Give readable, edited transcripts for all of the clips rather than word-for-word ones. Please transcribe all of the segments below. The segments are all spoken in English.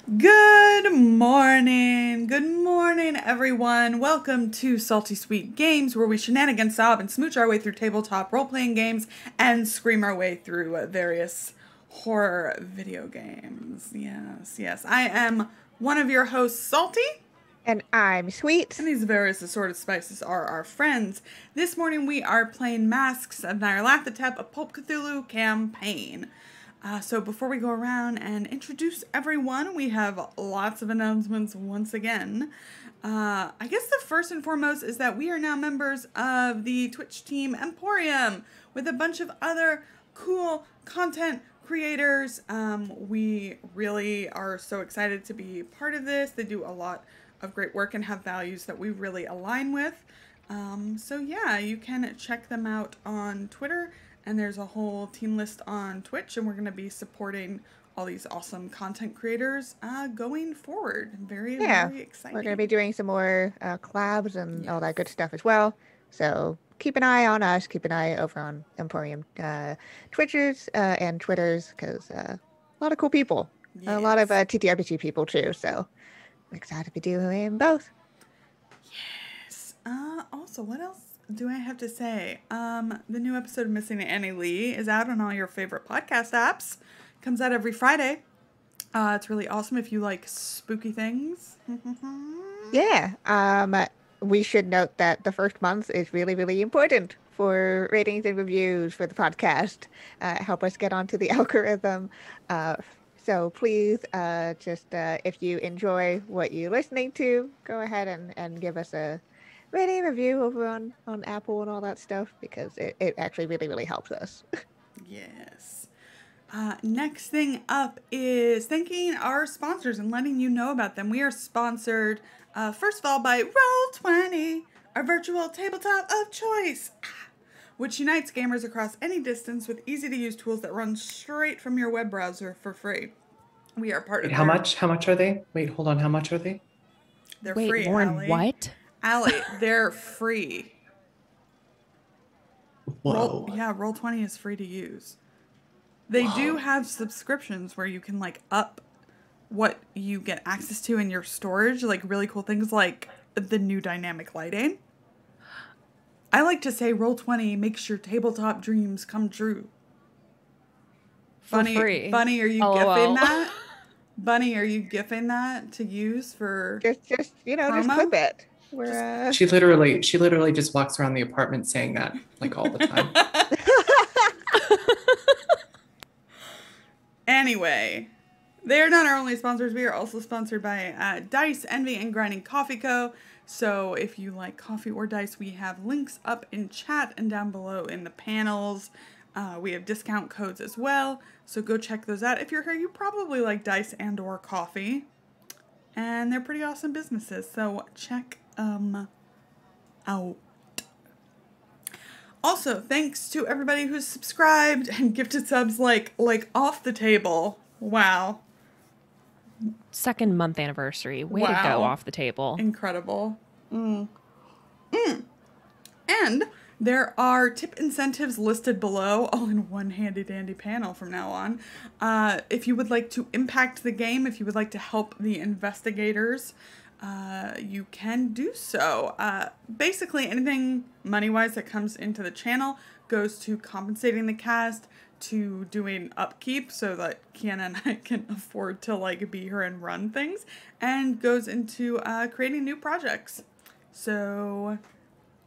Good morning. Good morning, everyone. Welcome to Salty Sweet Games, where we shenanigan, sob, and smooch our way through tabletop role-playing games and scream our way through various horror video games. Yes. I am one of your hosts, Salty. And I'm Sweet. And these various assorted spices are our friends. This morning we are playing Masks of Nyarlathotep, a Pulp Cthulhu campaign. So before we go around and introduce everyone, we have lots of announcements once again. I guess the first and foremost is that we are now members of the Twitch team Emporium with a bunch of other cool content creators. We really are so excited to be part of this. They do a lot of great work and have values that we really align with. So yeah, you can check them out on Twitter. And there's a whole team list on Twitch, and we're going to be supporting all these awesome content creators going forward. Very exciting. We're going to be doing some more collabs and all that good stuff as well. So keep an eye on us. Keep an eye over on Emporium Twitchers and Twitters, because a lot of cool people. Yes. A lot of TTRPG people too. So I'm excited to be doing both. Yes. Also, what else do I have to say? The new episode of Missing Annie Lee is out on all your favorite podcast apps. Comes out every Friday. It's really awesome if you like spooky things. Yeah. We should note that the first month is really, really important for ratings and reviews for the podcast. Help us get onto the algorithm. So please, if you enjoy what you're listening to, go ahead and give us a rating review over on Apple and all that stuff, because it actually really, really helps us. Yes. Next thing up is thanking our sponsors and letting you know about them. We are sponsored, first of all, by Roll20, our virtual tabletop of choice, which unites gamers across any distance with easy-to-use tools that run straight from your web browser for free. We are part of How much are they? Wait, hold on. How much are they? They're free, Lauren, Allie. what? Allie, they're free. Whoa. Roll20 is free to use. They do have subscriptions where you can up what you get access to in your storage, really cool things like the new dynamic lighting. I like to say Roll20 makes your tabletop dreams come true. For free. Bunny, are you gifting that? Bunny, are you gifting that to use for just clip it. She literally just walks around the apartment saying that all the time. Anyway, they're not our only sponsors. We are also sponsored by Dice, Envy, and Grinding Coffee Co. So if you like coffee or dice, we have links up in chat and down below in the panels. We have discount codes as well, so go check those out. If you're here, you probably like dice and or coffee. And they're pretty awesome businesses, so check out. Also, thanks to everybody who's subscribed and gifted subs like off the table. Wow. Second month anniversary. Way to go, Off the Table. Incredible. And there are tip incentives listed below, all in one handy dandy panel from now on. If you would like to impact the game, if you would like to help the investigators, you can do so. Basically, anything money-wise that comes into the channel goes to compensating the cast, to doing upkeep so that Kienna and I can afford to be here and run things, and goes into creating new projects. So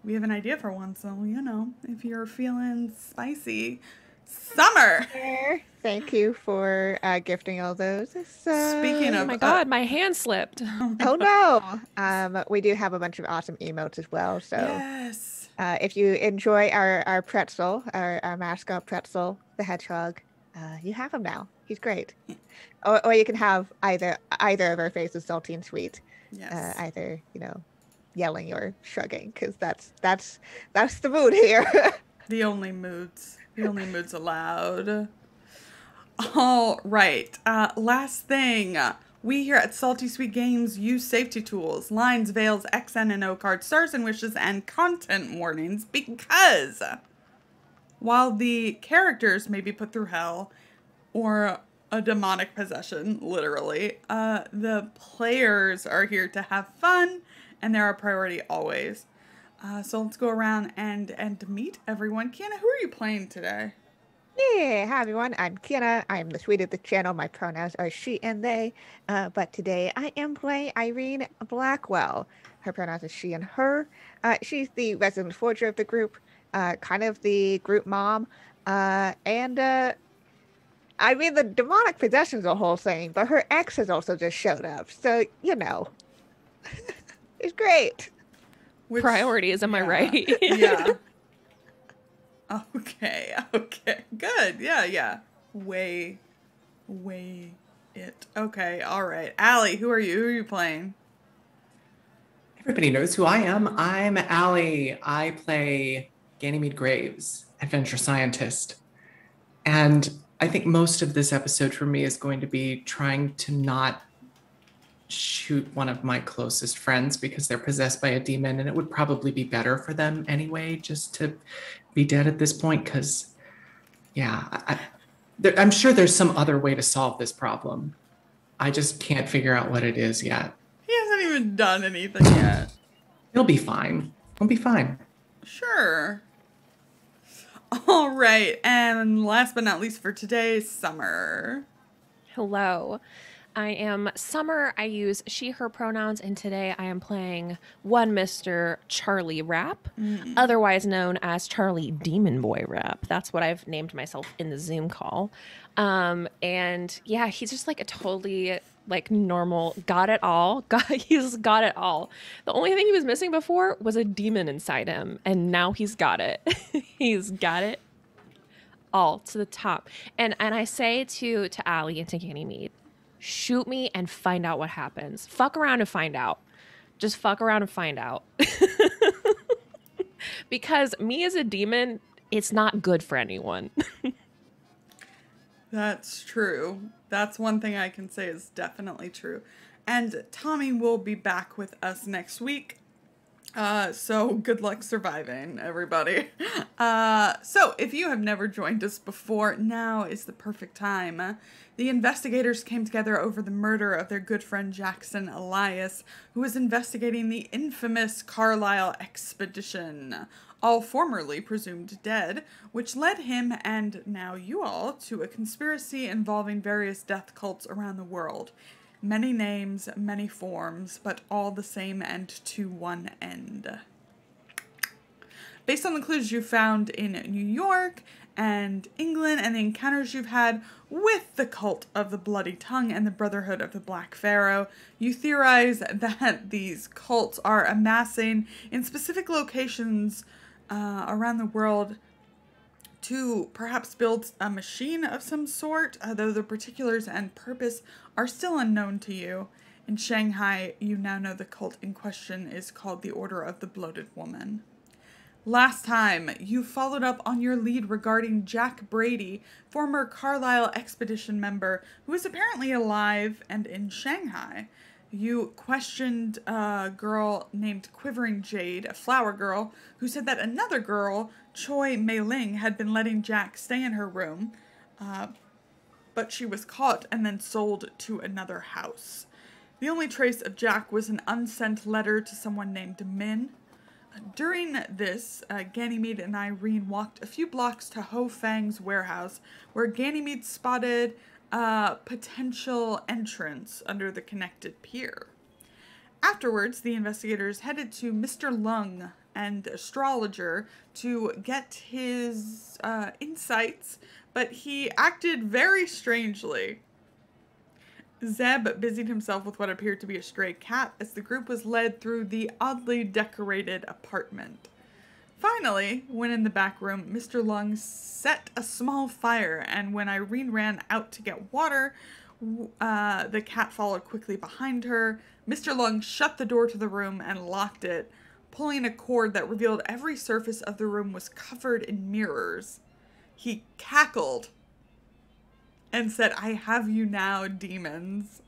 we have an idea for one, so if you're feeling spicy, summer. Thank you for gifting all those. Speaking of, oh my God, my hand slipped. Oh no! We do have a bunch of awesome emotes as well. So yes. If you enjoy our pretzel, our mascot pretzel, the hedgehog, you have him now. He's great. Or you can have either of our faces, salty and sweet. Yes. Either yelling or shrugging, because that's the mood here. The only moods allowed. All right. Last thing. We here at Salty Sweet Games use safety tools, lines, veils, XN and O cards, stars and wishes, and content warnings because while the characters may be put through hell or a demonic possession, literally. The players are here to have fun, and they're our priority always. So let's go around and meet everyone. Kienna, who are you playing today? Yeah, hi everyone. I'm Kienna. I'm the sweet of the channel. My pronouns are she and they. But today I am playing Irene Blackwell. Her pronouns are she and her. She's the resident forger of the group, kind of the group mom. The demonic possession's a whole thing, but her ex has also just showed up. So, it's great. Priorities, am I right? Yeah. Okay, good. Yeah. Weigh it. Okay, all right. Allie, who are you? Who are you playing? Everybody knows who I am. I'm Allie. I play Ganymede Graves, adventure scientist. And I think most of this episode for me is going to be trying to not shoot one of my closest friends because they're possessed by a demon, and it would probably be better for them anyway just to be dead at this point, because I'm sure there's some other way to solve this problem. I just can't figure out what it is yet. He hasn't even done anything yet. He'll be fine. He'll be fine. Sure. All right, and last but not least for today, Summer. Hello. I am Summer. I use she, her pronouns, and today I am playing one Mr. Charlie Rapp, otherwise known as Charlie Demon Boy Rapp. That's what I've named myself in the Zoom call. He's just like a totally normal, got it all. He's got it all. The only thing he was missing before was a demon inside him, and now he's got it. He's got it all to the top. And I say to Allie and to Ganymede, shoot me and find out what happens. Fuck around and find out. Just fuck around and find out. Because me as a demon, it's not good for anyone. That's true. That's one thing I can say is definitely true. And Tommy will be back with us next week. So good luck surviving, everybody. So if you have never joined us before, now is the perfect time. The investigators came together over the murder of their good friend Jackson Elias, who was investigating the infamous Carlisle expedition, all formerly presumed dead, which led him, and now you all, to a conspiracy involving various death cults around the world. Many names, many forms, but all the same end to one end. Based on the clues you found in New York and England and the encounters you've had with the cult of the Bloody Tongue and the Brotherhood of the Black Pharaoh, you theorize that these cults are amassing in specific locations around the world to perhaps build a machine of some sort, though the particulars and purpose are still unknown to you. In Shanghai, you now know the cult in question is called the Order of the Bloated Woman. Last time, you followed up on your lead regarding Jack Brady, former Carlisle expedition member, who is apparently alive and in Shanghai. You questioned a girl named Quivering Jade, a flower girl, who said that another girl, Choi Mei Ling, had been letting Jack stay in her room, but she was caught and then sold to another house. The only trace of Jack was an unsent letter to someone named Min. During this, Ganymede and Irene walked a few blocks to Ho Fang's warehouse, where Ganymede spotted a potential entrance under the connected pier. Afterwards, the investigators headed to Mr. Lung, an astrologer, to get his insights, but he acted very strangely. Zeb busied himself with what appeared to be a stray cat as the group was led through the oddly decorated apartment. Finally, when in the back room, Mr. Lung set a small fire, and when Irene ran out to get water, the cat followed quickly behind her. Mr. Lung shut the door to the room and locked it, pulling a cord that revealed every surface of the room was covered in mirrors. He cackled and said, "I have you now, demons."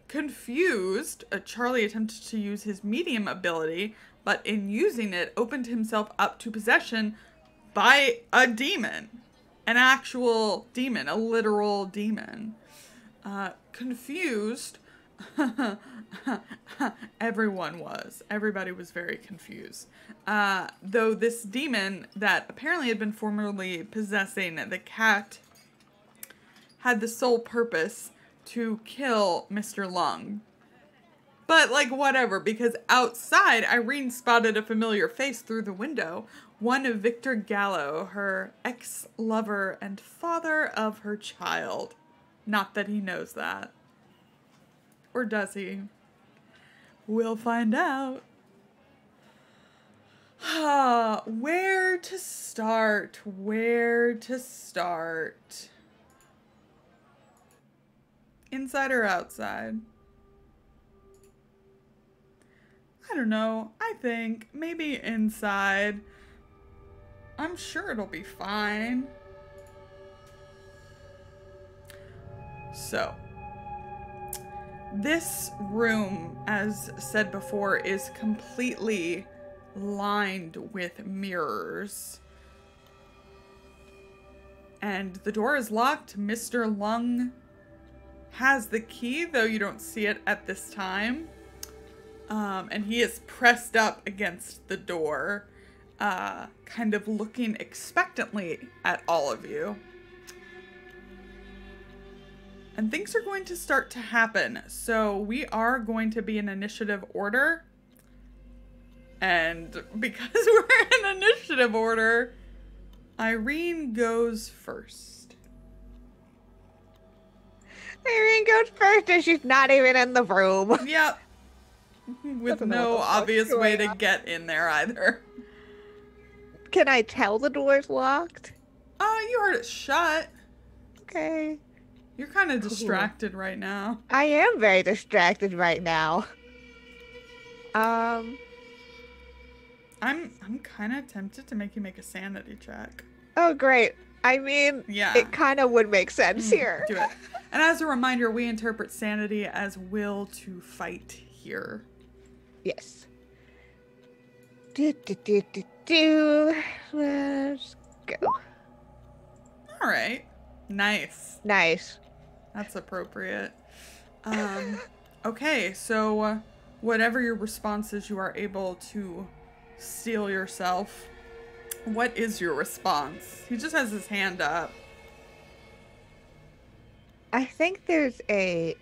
Confused, Charlie attempted to use his medium ability, but in using it, opened himself up to possession by a demon. An actual demon, a literal demon. Confused. Everyone was. Everybody was very confused. Though this demon that apparently had been formerly possessing the cat had the sole purpose to kill Mr. Lung. But, like, whatever, because outside, Irene spotted a familiar face through the window. One of Victor Gallo, her ex-lover and father of her child. Not that he knows that. Or does he? We'll find out. Where to start? Where to start? Inside or outside? I don't know. I think maybe inside. I'm sure it'll be fine. So, this room, as said before, is completely lined with mirrors. And the door is locked. Mr. Lung has the key, though you don't see it at this time. And he is pressed up against the door, kind of looking expectantly at all of you. And things are going to start to happen. So we are going to be in initiative order. And because we're in initiative order, Irene goes first. Irene goes first and she's not even in the room. Yep. With no obvious way to get in there either. Can I tell the door's locked? Oh, you heard it shut. Okay. You're kind of distracted right now. I am very distracted right now. I'm kind of tempted to make you make a sanity check. Oh, great. I mean, yeah, it kind of would make sense here. Do it. And as a reminder, we interpret sanity as will to fight here. Yes. Let's go. All right. Nice. Nice. That's appropriate. Okay, so whatever your response is, you are able to steel yourself. What is your response? He just has his hand up. I think there's a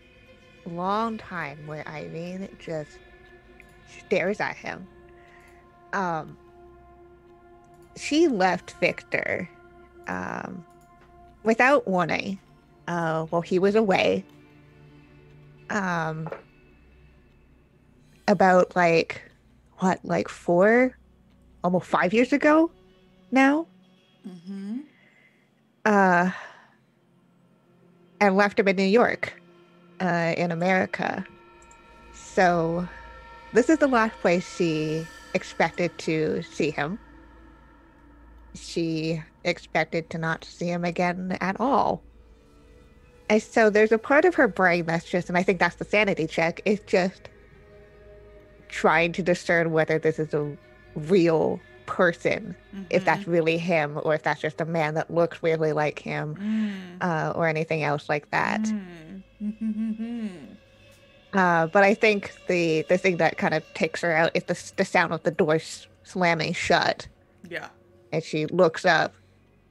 long time where Irene just stares at him. She left Victor without warning while he was away. About like 4, almost 5 years ago now. Mm-hmm. And left him in New York, in America. So this is the last place she expected to see him. She expected to not see him again at all. And so there's a part of her brain that's just, and I think that's the sanity check, is just trying to discern whether this is a real person, if that's really him, or if that's just a man that looks weirdly like him, or anything else like that. But I think the thing that kind of takes her out is the sound of the door slamming shut. Yeah. And she looks up,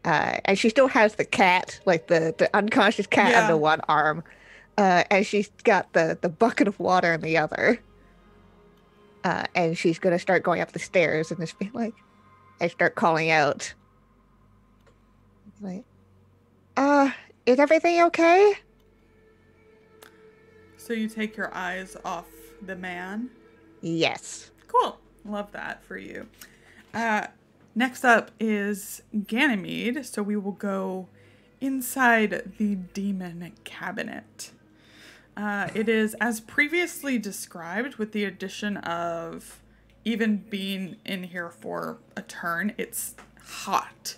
and she still has the cat, like the unconscious cat under one arm, and she's got the bucket of water in the other. And she's going to start going up the stairs and just be like, and start calling out. Like, is everything okay? So you take your eyes off the man? Yes. Cool. Love that for you. Next up is Ganymede. So we will go inside the demon cabinet. It is as previously described, with the addition of even being in here for a turn. It's hot.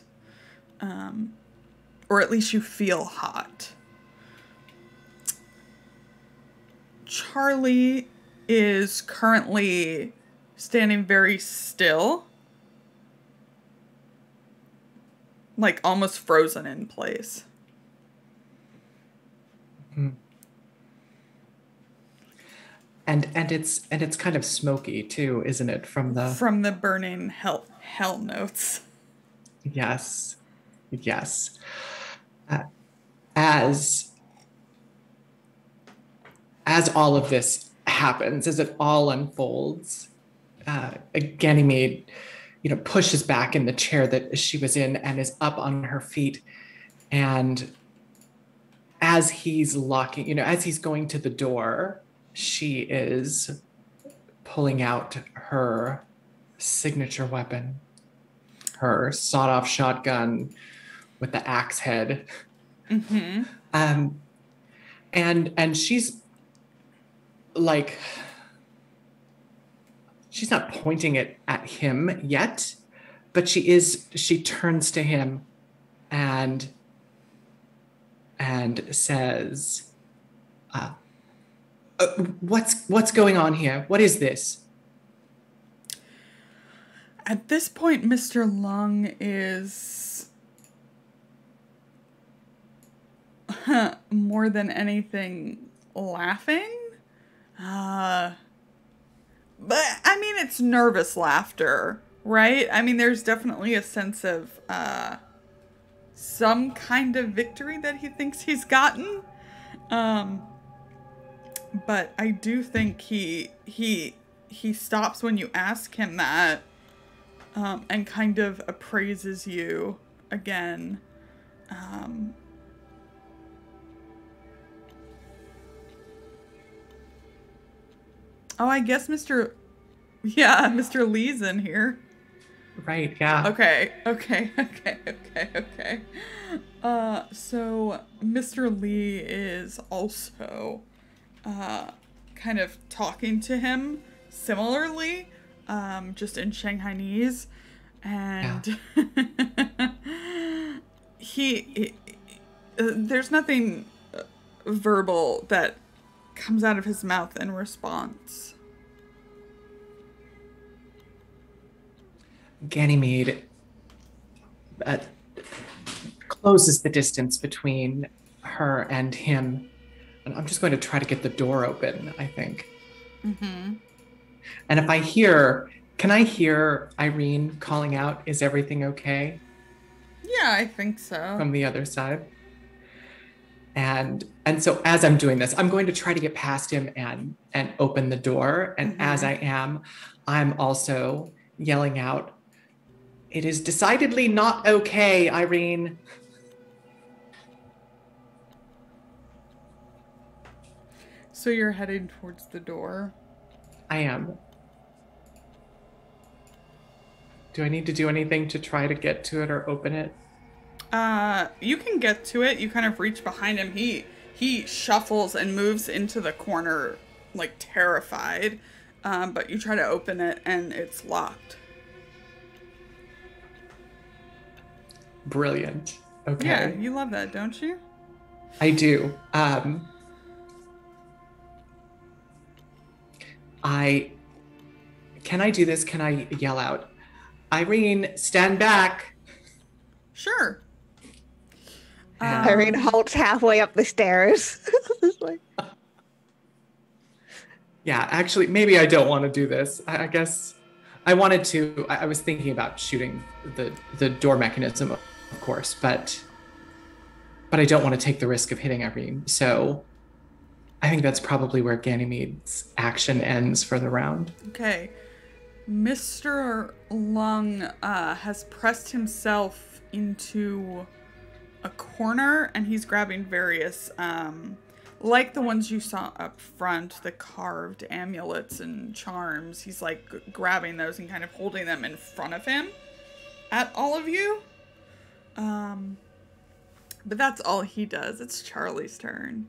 Or at least you feel hot. Charlie is currently standing very still. Like almost frozen in place. And it's kind of smoky too, isn't it? From the burning hell notes. Yes. Yes. As all of this happens, as it all unfolds, Ganymede, pushes back in the chair that she was in and is up on her feet. And as he's as he's going to the door, she is pulling out her signature weapon, her sawed-off shotgun with the axe head. Mm-hmm. And she's like, she's not pointing it at him yet, but she turns to him and says, what's going on here? What is this? At this point, Mr. Lung is more than anything laughing. But I mean, it's nervous laughter, right? I mean, there's definitely a sense of some kind of victory that he thinks he's gotten. But I do think he stops when you ask him that, and kind of appraises you again. Oh, I guess Mr. Lee's in here. Right, yeah. Okay. So Mr. Lee is also kind of talking to him similarly, just in Shanghainese, and he there's nothing verbal that comes out of his mouth in response. Ganymede closes the distance between her and him. And I'm just going to try to get the door open, I think. Mm-hmm. And if can I hear Irene calling out, "Is everything okay?" Yeah, I think so. From the other side. And so as I'm doing this, I'm going to try to get past him and open the door. And as I am, I'm also yelling out, "It is decidedly not okay, Irene." So you're heading towards the door? I am. Do I need to do anything to try to get to it or open it? You can get to it. You kind of reach behind him. He shuffles and moves into the corner, like terrified. But you try to open it and it's locked. Brilliant. Okay. Yeah, you love that, don't you? I do. Can I do this? Can I yell out, "Irene, stand back"? Sure. Irene halts halfway up the stairs. Yeah, actually, maybe I don't want to do this. I guess I wanted to. I was thinking about shooting the door mechanism, of course, but I don't want to take the risk of hitting Irene. So I think that's probably where Ganymede's action ends for the round. Okay. Mr. Lung has pressed himself into a corner, and he's grabbing various, like the ones you saw up front, the carved amulets and charms. He's like grabbing those and kind of holding them in front of him at all of you. But that's all he does. It's Charlie's turn.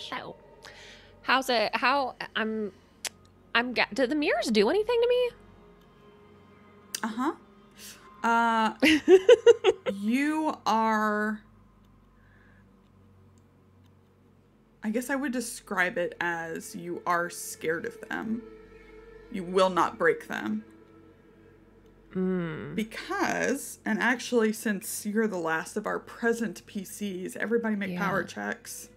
So, how's it? Did the mirrors do anything to me? You are, I guess I would describe it as you are scared of them. You will not break them. Because, and actually since you're the last of our present PCs, everybody make power checks.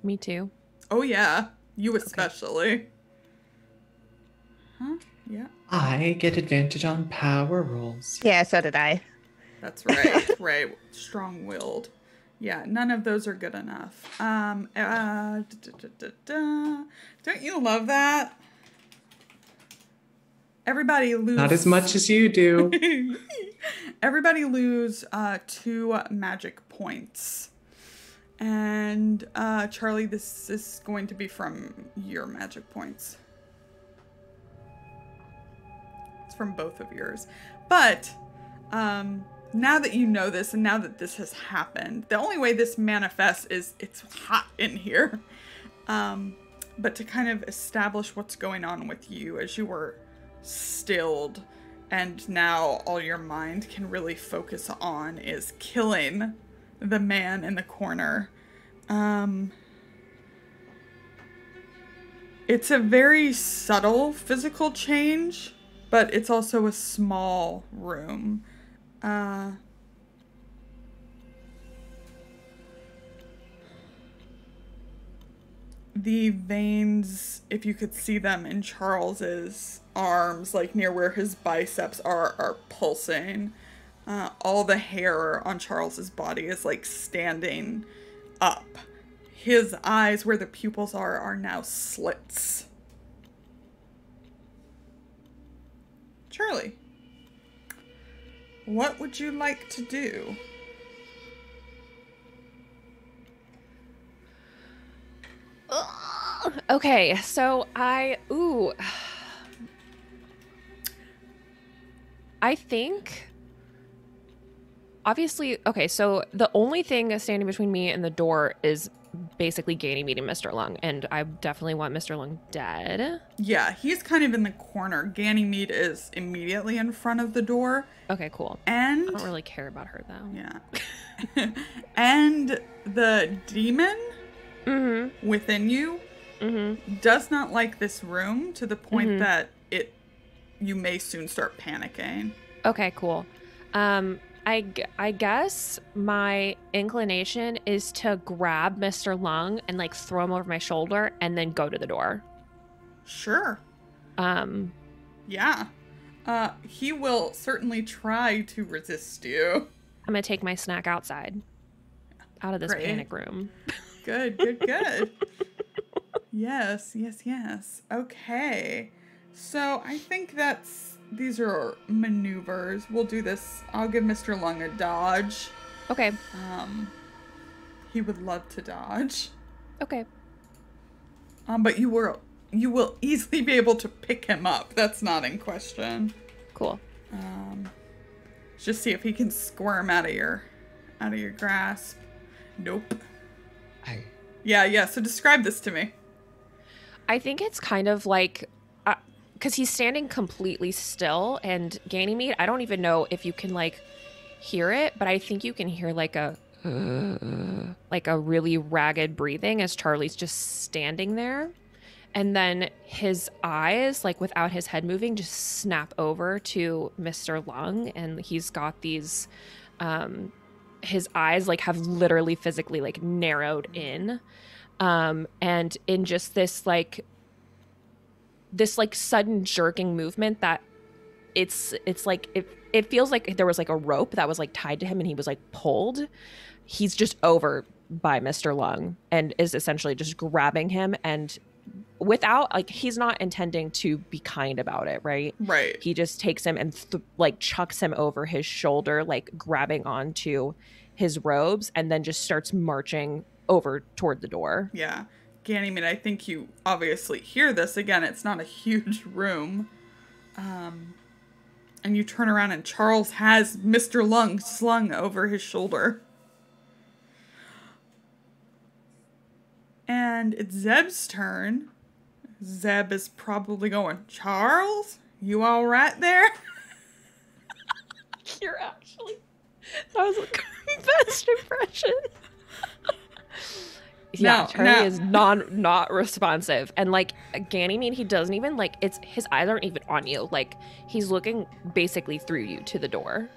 Me too. Oh, yeah. You especially. Huh? Yeah. I get advantage on power rolls. Yeah, so did I. That's right. Right. Strong-willed. Yeah, none of those are good enough. Don't you love that? Everybody lose. Not as much as you do. Everybody lose 2 magic points. And Charlie, this is going to be from your magic points. It's from both of yours. But now that you know this and now that this has happened, the only way this manifests is it's hot in here. But to kind of establish what's going on with you as you were stilled and now all your mind can really focus on is killing the man in the corner. It's a very subtle physical change, but it's also a small room. The veins, if you could see them in Charles's arms, like near where his biceps are pulsing. All the hair on Charles's body is like standing up. His eyes, where the pupils are now slits. Charlie, what would you like to do? Okay, so I think, obviously, okay, so the only thing standing between me and the door is basically Ganymede and Mr. Lung, and I definitely want Mr. Lung dead. Yeah, he's kind of in the corner. Ganymede is immediately in front of the door. Okay, cool. And I don't really care about her, though. yeah. And the demon within you does not like this room to the point that you may soon start panicking. Okay, cool. I guess my inclination is to grab Mr. Lung and like throw him over my shoulder and then go to the door. Sure. Yeah. He will certainly try to resist you. I'm gonna take my snack outside. Out of this Great. panic room. Good. Yes. Okay. So I think these are maneuvers. We'll do this. I'll give Mr. Lung a dodge. Okay. He would love to dodge. Okay. But you will easily be able to pick him up. That's not in question. Cool. Just see if he can squirm out of your grasp. Nope. Yeah. So describe this to me. I think it's kind of like, because he's standing completely still, and Ganymede, I don't even know if you can like hear it, but I think you can hear like a really ragged breathing as Charlie's just standing there. And then his eyes, like without his head moving, just snap over to Mr. Lung, and he's got these, his eyes like have literally physically like narrowed in. And in just this sudden jerking movement that it's like it feels like there was like a rope that was like tied to him and he was like pulled. He's just over by Mr. Lung and is essentially just grabbing him, and without like, he's not intending to be kind about it, right? Right. He just takes him and like chucks him over his shoulder, like grabbing onto his robes, and then just starts marching over toward the door. Yeah. Ganymede, I think you obviously hear this. Again, it's not a huge room. And you turn around and Charles has Mr. Lung slung over his shoulder. And it's Zeb's turn. Zeb is probably going, Charles, you all right there? You're actually... That was a best impression. Yeah, Charlie is not responsive, and like Ganymede, he doesn't even like his eyes aren't even on you. Like he's looking basically through you to the door.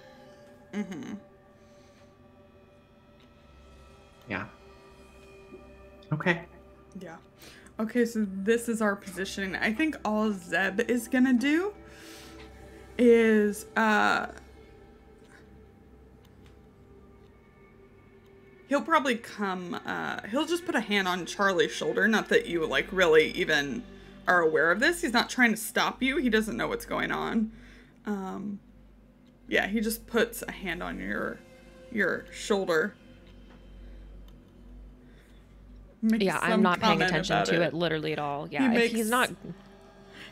Yeah. Okay. Yeah. Okay, so this is our positioning. I think all Zeb is gonna do is he'll probably come he'll just put a hand on Charlie's shoulder. Not that you like really even are aware of this. He's not trying to stop you. He doesn't know what's going on. Yeah, he just puts a hand on your shoulder. Yeah, I'm not paying attention to it literally at all. Yeah, if he's not.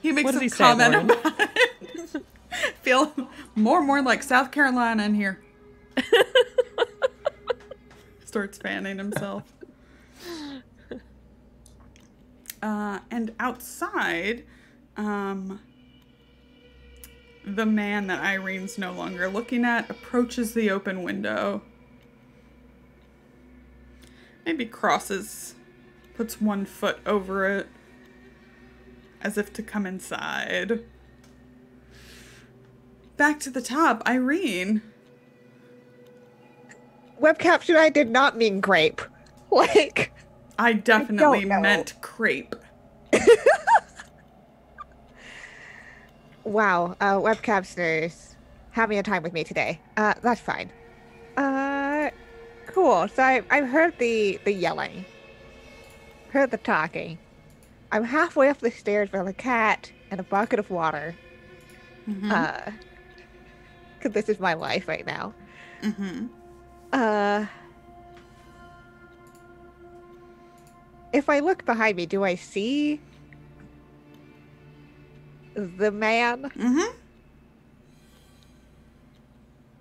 He makes What does some he say, comment Lauren? about it. Feel more and more like South Carolina in here. Starts fanning himself. And outside, the man that Irene's no longer looking at approaches the open window. Maybe crosses, puts one foot over it, as if to come inside. Back to the top, Irene. Web capture, I did not mean grape. Like, I definitely know. meant crepe. wow, web captioners having a time with me today. That's fine. Cool. So I've heard the yelling, heard the talking. I'm halfway up the stairs with a cat and a bucket of water. Mm-hmm. Because this is my life right now. Mm-hmm. If I look behind me, do I see the man? Mm-hmm.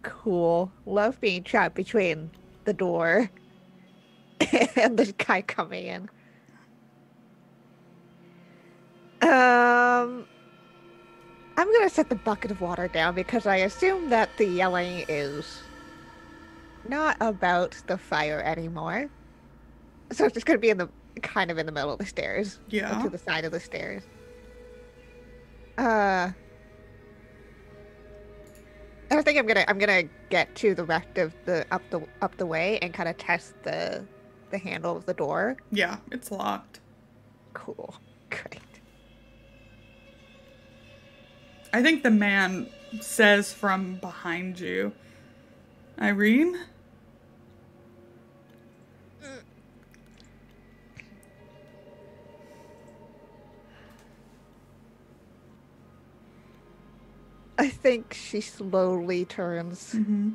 Cool. Love being trapped between the door and this guy coming in. I'm gonna set the bucket of water down because I assume that the yelling is not about the fire anymore. So it's just gonna be in the kind of in the middle of the stairs. Yeah. Or to the side of the stairs. And I think I'm gonna get to the rest of the up the way and kind of test the handle of the door. Yeah, it's locked. Cool. Great. I think the man says from behind you, Irene? I think she slowly turns. Mm-hmm.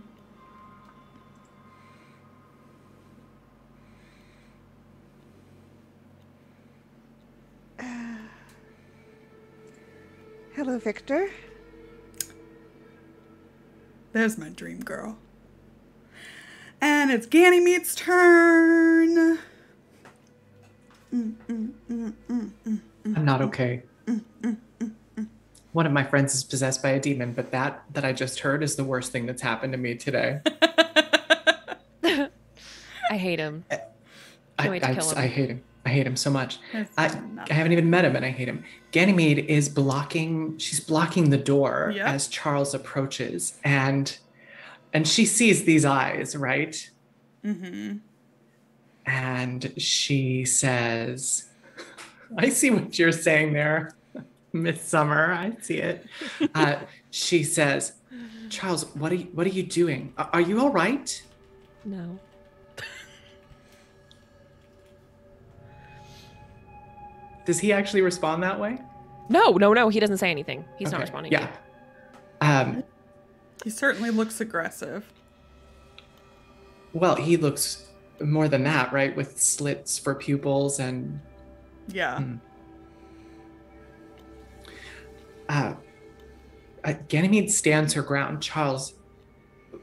Hello, Victor. There's my dream girl. And it's Ganymede's turn. I'm not okay. One of my friends is possessed by a demon, but that I just heard is the worst thing that's happened to me today. I hate him. Can't wait to kill him. I hate him. I hate him so much. I enough. haven't even met him and I hate him. Ganymede is blocking the door Yep. as Charles approaches and she sees these eyes, right? Mm-hmm. And she says, I see what you're saying there, Miss Summer. I see it. She says, Charles, what are you doing? Are you all right? No. Does he actually respond that way? No. He doesn't say anything. He's not Okay, responding. Yeah. He certainly looks aggressive. Well, he looks more than that, right? With slits for pupils and... Yeah. Ganymede stands her ground. Charles,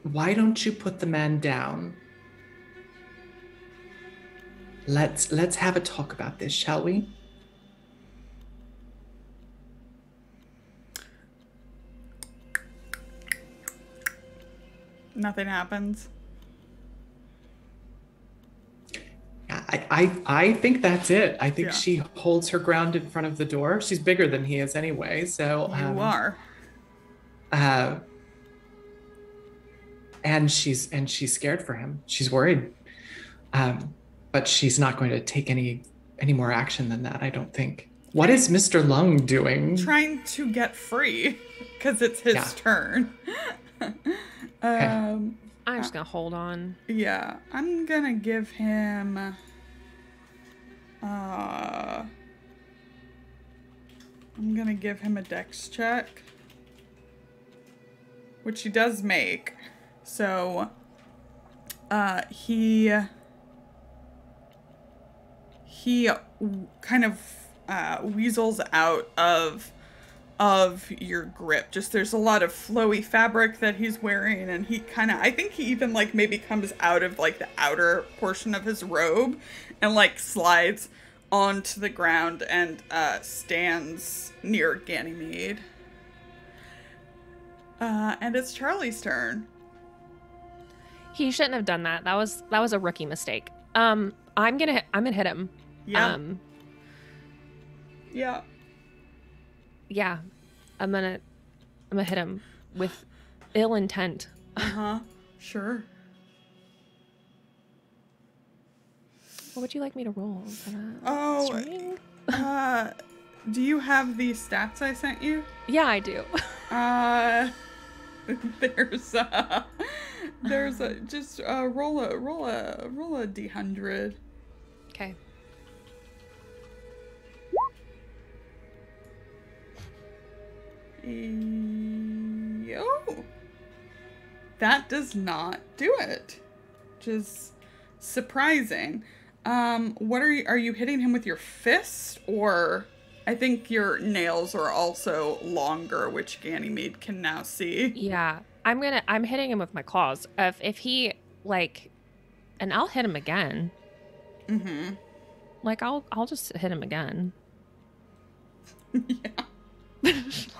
why don't you put the man down? Let's have a talk about this, shall we? Nothing happens. I think that's it. I think Yeah. she holds her ground in front of the door. She's bigger than he is anyway, so... You are. And she's scared for him. She's worried. But she's not going to take any more action than that, I don't think. What is Mr. Lung doing? Trying to get free, because it's his turn. I'm just gonna hold on. Yeah, I'm gonna give him... I'm gonna give him a dex check, which he does make. So, he kind of weasels out of your grip. Just there's a lot of flowy fabric that he's wearing, and he kind of, I think he even like maybe comes out of like the outer portion of his robe and like slides onto the ground and stands near Ganymede. And it's Charlie's turn. He shouldn't have done that. That was a rookie mistake. I'm gonna hit him. Yeah. Yeah. Yeah. I'm gonna hit him with ill intent. Sure. What would you like me to roll? Oh, do you have the stats I sent you? Yeah, I do. There's a just roll a d100. Okay. Oh, that does not do it. Just surprising. What are you hitting him with your fist, or I think your nails are also longer, which Ganymede can now see. Yeah, I'm hitting him with my claws. If he like, and I'll hit him again. Mm-hmm. Like I'll just hit him again. Yeah.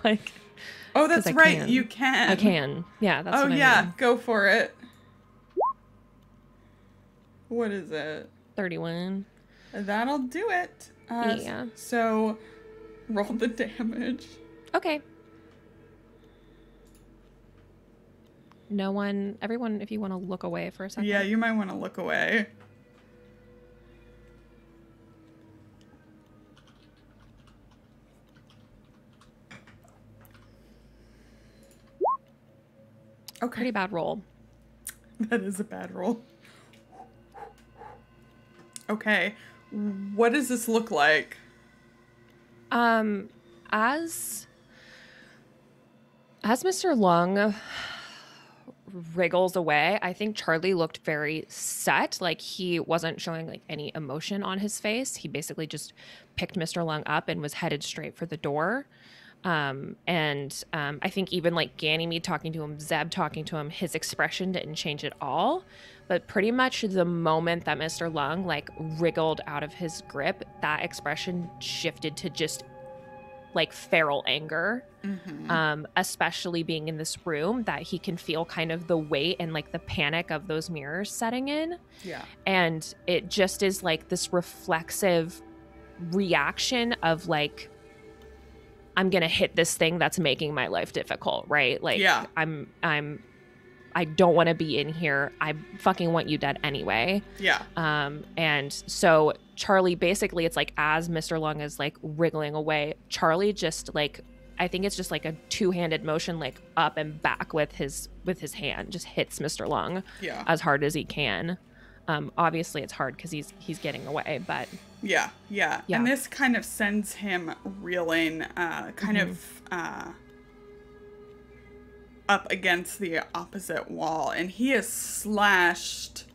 Like. Oh, that's right. You can. I can. Yeah. That's. Oh what I yeah. mean. Go for it. What is it? 31. That'll do it. Yeah. So, roll the damage. Okay. Everyone, if you want to look away for a second. Yeah, you might want to look away. Okay. Pretty bad roll. That is a bad roll. Okay. What does this look like? As Mr. Lung wriggles away, I think Charlie looked very set. Like he wasn't showing like any emotion on his face. He basically just picked Mr. Lung up and was headed straight for the door. I think even like Ganymede talking to him, Zeb talking to him, his expression didn't change at all. But pretty much the moment that Mr. Lung like wriggled out of his grip, that expression shifted to just like feral anger. Mm-hmm. Especially being in this room, that he can feel kind of the weight and like the panic of those mirrors setting in. Yeah. And it just is like this reflexive reaction of like, I'm going to hit this thing that's making my life difficult, right? Like, yeah. I don't want to be in here. I fucking want you dead anyway. Yeah. And so Charlie, basically, it's like as Mr. Lung is like wriggling away, Charlie just like, I think it's just like a two-handed motion, like up and back with his hand, just hits Mr. Lung as hard as he can. Obviously it's hard because he's getting away, but yeah. And this kind of sends him reeling, up against the opposite wall, and he is slashed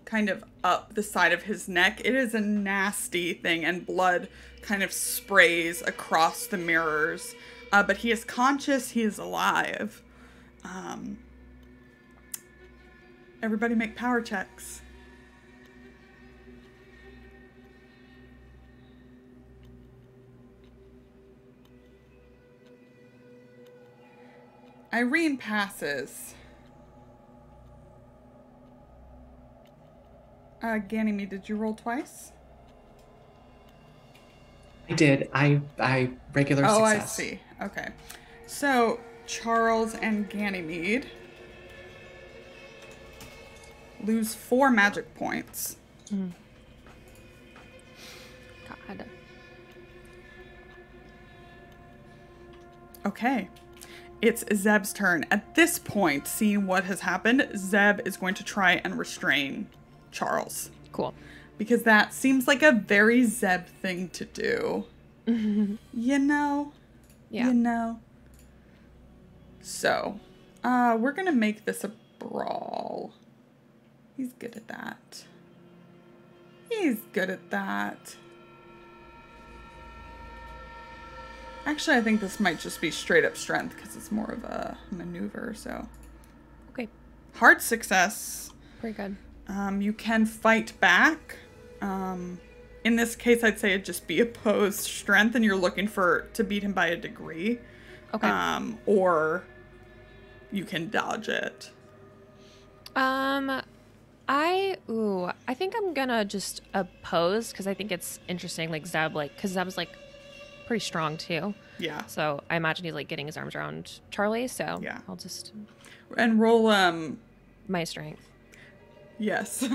kind of up the side of his neck. It is a nasty thing, and blood kind of sprays across the mirrors, but he is conscious, he is alive. Everybody make power checks. Irene passes. Ganymede, did you roll twice? I did. I regular success. Oh, I see. Okay. So, Charles and Ganymede lose 4 magic points. God. Okay. It's Zeb's turn. At this point, seeing what has happened, Zeb is going to try and restrain Charles. Cool. Because that seems like a very Zeb thing to do. You know? Yeah. You know? So, we're gonna make this a brawl. He's good at that. He's good at that. Actually, I think this might just be straight up strength because it's more of a maneuver, so. Okay. Hard success. Pretty good. You can fight back. In this case, I'd say it'd just be opposed strength, and you're looking to beat him by a degree. Okay. Or you can dodge it. I think I'm gonna just oppose because I think it's interesting, like Zeb, because Zeb's pretty strong too. Yeah. So I imagine he's getting his arms around Charlie. So Yeah. I'll just And roll my strength. Yes.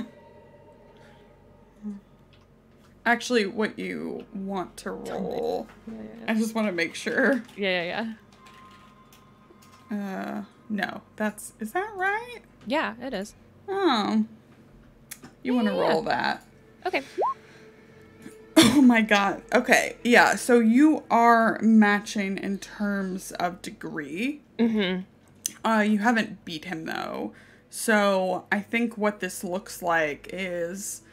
Actually, what you want to roll. I just want to make sure. Yeah. No, is that right? Yeah, it is. Oh. You want to roll that. Okay. Oh my god. Okay. Yeah, so you are matching in terms of degree. Mm-hmm. You haven't beat him though. So I think what this looks like is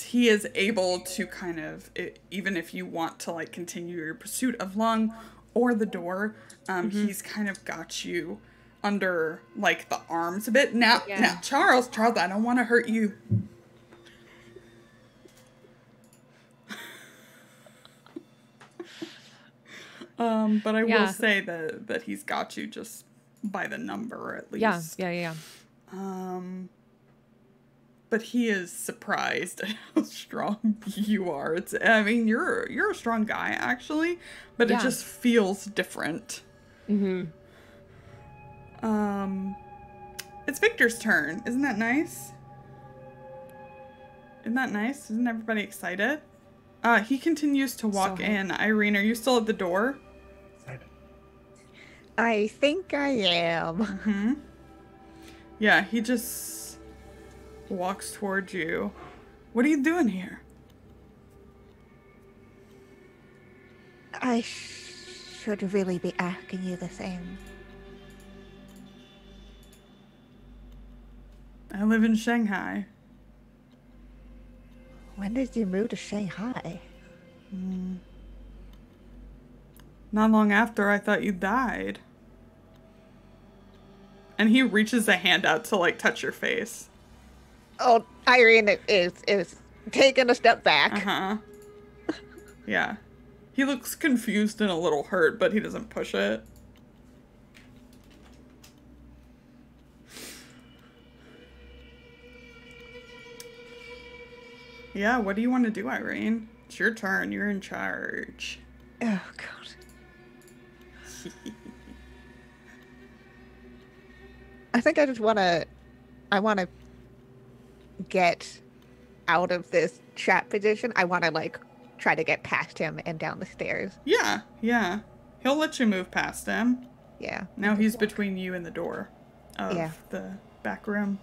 he is able to kind of, even if you want to continue your pursuit of Lung or the door, he's kind of got you under the arms a bit. Now Charles, I don't want to hurt you. But I will say that he's got you just by the number at least. Yeah. But he is surprised at how strong you are. You're a strong guy actually, but it just feels different. Mm-hmm. It's Victor's turn. Isn't that nice? Isn't everybody excited? He continues to walk in. Irene, are you still at the door? I think I am. Mm-hmm. Yeah, he just walks towards you. What are you doing here? I should really be asking you the same. I live in Shanghai. When did you move to Shanghai? Not long after I thought you died. And he reaches a hand out to touch your face. Oh, Irene is taking a step back. Uh-huh. Yeah. He looks confused and a little hurt, but he doesn't push it. Yeah, what do you want to do, Irene? It's your turn. You're in charge. Oh, God. I think I want to get out of this trap position. I want to try to get past him and down the stairs. Yeah. He'll let you move past him. Yeah. Now he's between you and the door of the back room.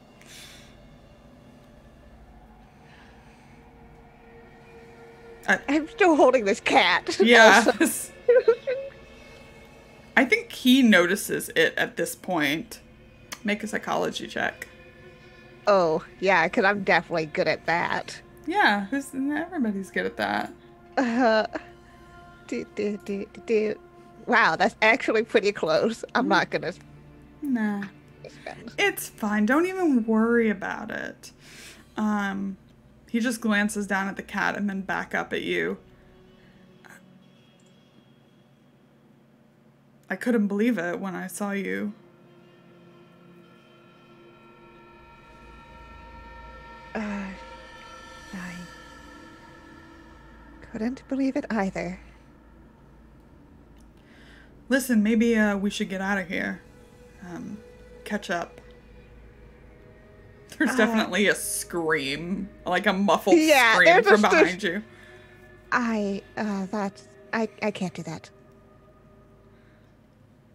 I'm still holding this cat. Yeah. I think he notices it at this point. Make a psychology check. Oh, yeah, because I'm definitely good at that. Yeah, everybody's good at that. Wow, that's actually pretty close. I'm not gonna. Nah. It's fine. Don't even worry about it. He just glances down at the cat and then back up at you. I couldn't believe it when I saw you. I couldn't believe it either. Listen, maybe we should get out of here. Catch up. There's definitely a scream, like a muffled Yeah, scream there's from just behind you. I can't do that.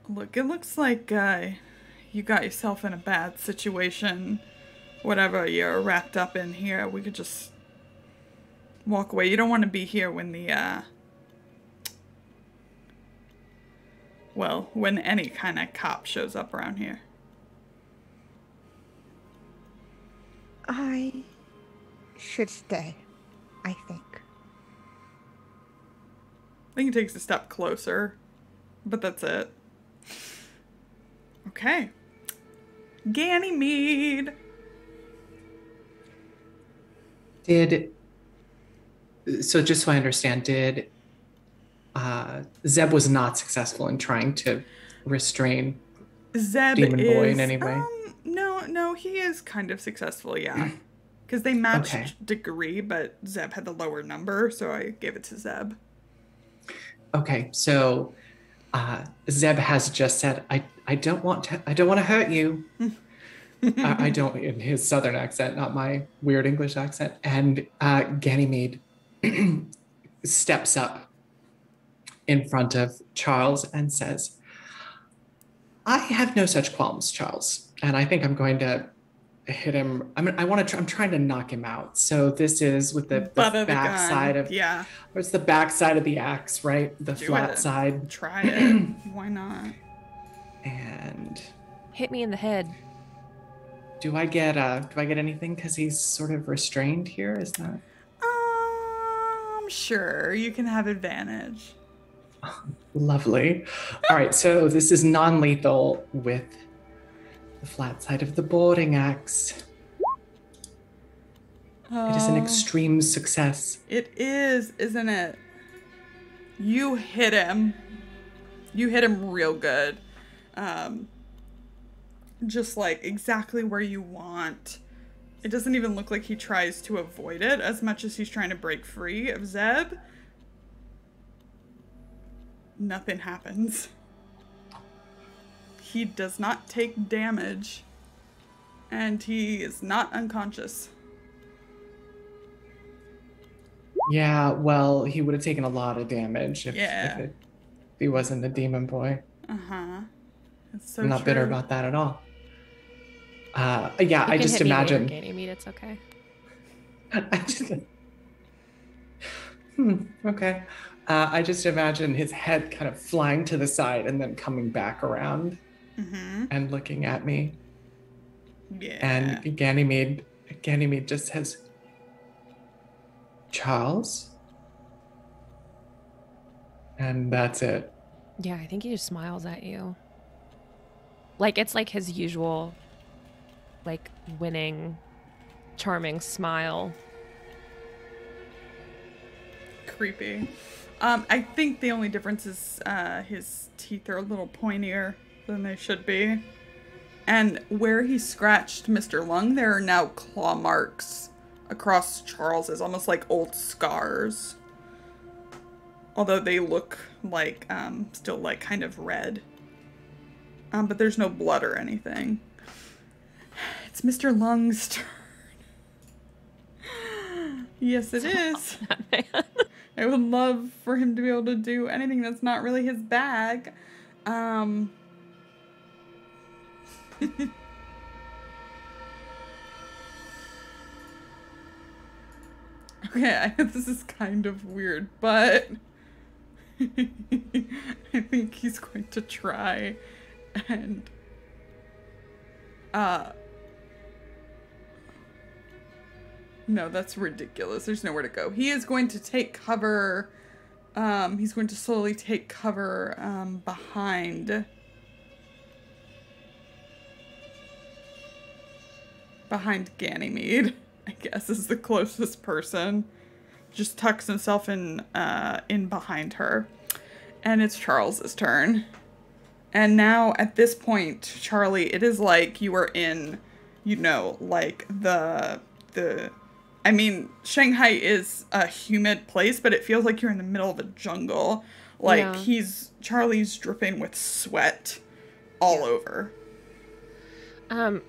Look, it looks like you got yourself in a bad situation. Whatever you're wrapped up in here, we could just walk away. You don't want to be here when the, well, when any kind of cop shows up around here. I should stay, I think. I think he takes a step closer, but that's it. Okay. Ganymede. So just so I understand, Zeb was not successful in trying to restrain Zeb Demon is, Boy in any way? No, he is kind of successful, yeah. Because they matched Okay. degree, but Zeb had the lower number, so I gave it to Zeb. Okay, so Zeb has just said, I don't want to hurt you. I don't, in his southern accent, not my weird English accent. And Ganymede steps up in front of Charles and says, I have no such qualms, Charles. And I think I'm going to hit him. I'm trying to knock him out. So this is with the back side of, yeah. Or it's the back side of the axe, right? The Do flat it. side. Try it. Why not? And Hit me in the head. do I get anything because he's sort of restrained here? Is that? Sure. You can have advantage. Lovely. All right, so this is non-lethal with the flat side of the boarding axe. It is an extreme success. It is, isn't it? You hit him. You hit him real good. Just like exactly where you want. It doesn't even look like he tries to avoid it as much as he's trying to break free of Zeb. Nothing happens. He does not take damage. And he is not unconscious. Yeah, well, he would have taken a lot of damage if he wasn't a demon boy. Uh-huh. It's so I'm not bitter true. about that at all. Yeah, You I can just hit me later, imagine. Ganymede, it's okay. I just, okay. I just imagine his head kind of flying to the side and then coming back around and looking at me. Yeah. And Ganymede just says, Charles? And that's it. Yeah, I think he just smiles at you. Like, it's like his usual, like, winning, charming smile. Creepy. I think the only difference is his teeth are a little pointier than they should be. And where he scratched Mr. Lung, there are now claw marks across Charles's, almost like old scars. Although they look like, still like kind of red. But there's no blood or anything. It's Mr. Lung's turn. Yes, it is. I would love for him to be able to do anything that's not really his bag. Okay, I know this is kind of weird, but I think he's going to try and no, that's ridiculous. There's nowhere to go. He is going to take cover. He's going to slowly take cover behind Ganymede, I guess is the closest person. Just tucks himself in behind her. And it's Charles's turn. And now at this point, Charlie, it is like you are in, you know, like I mean, Shanghai is a humid place, but it feels like you're in the middle of a jungle. Like, Charlie's dripping with sweat all over.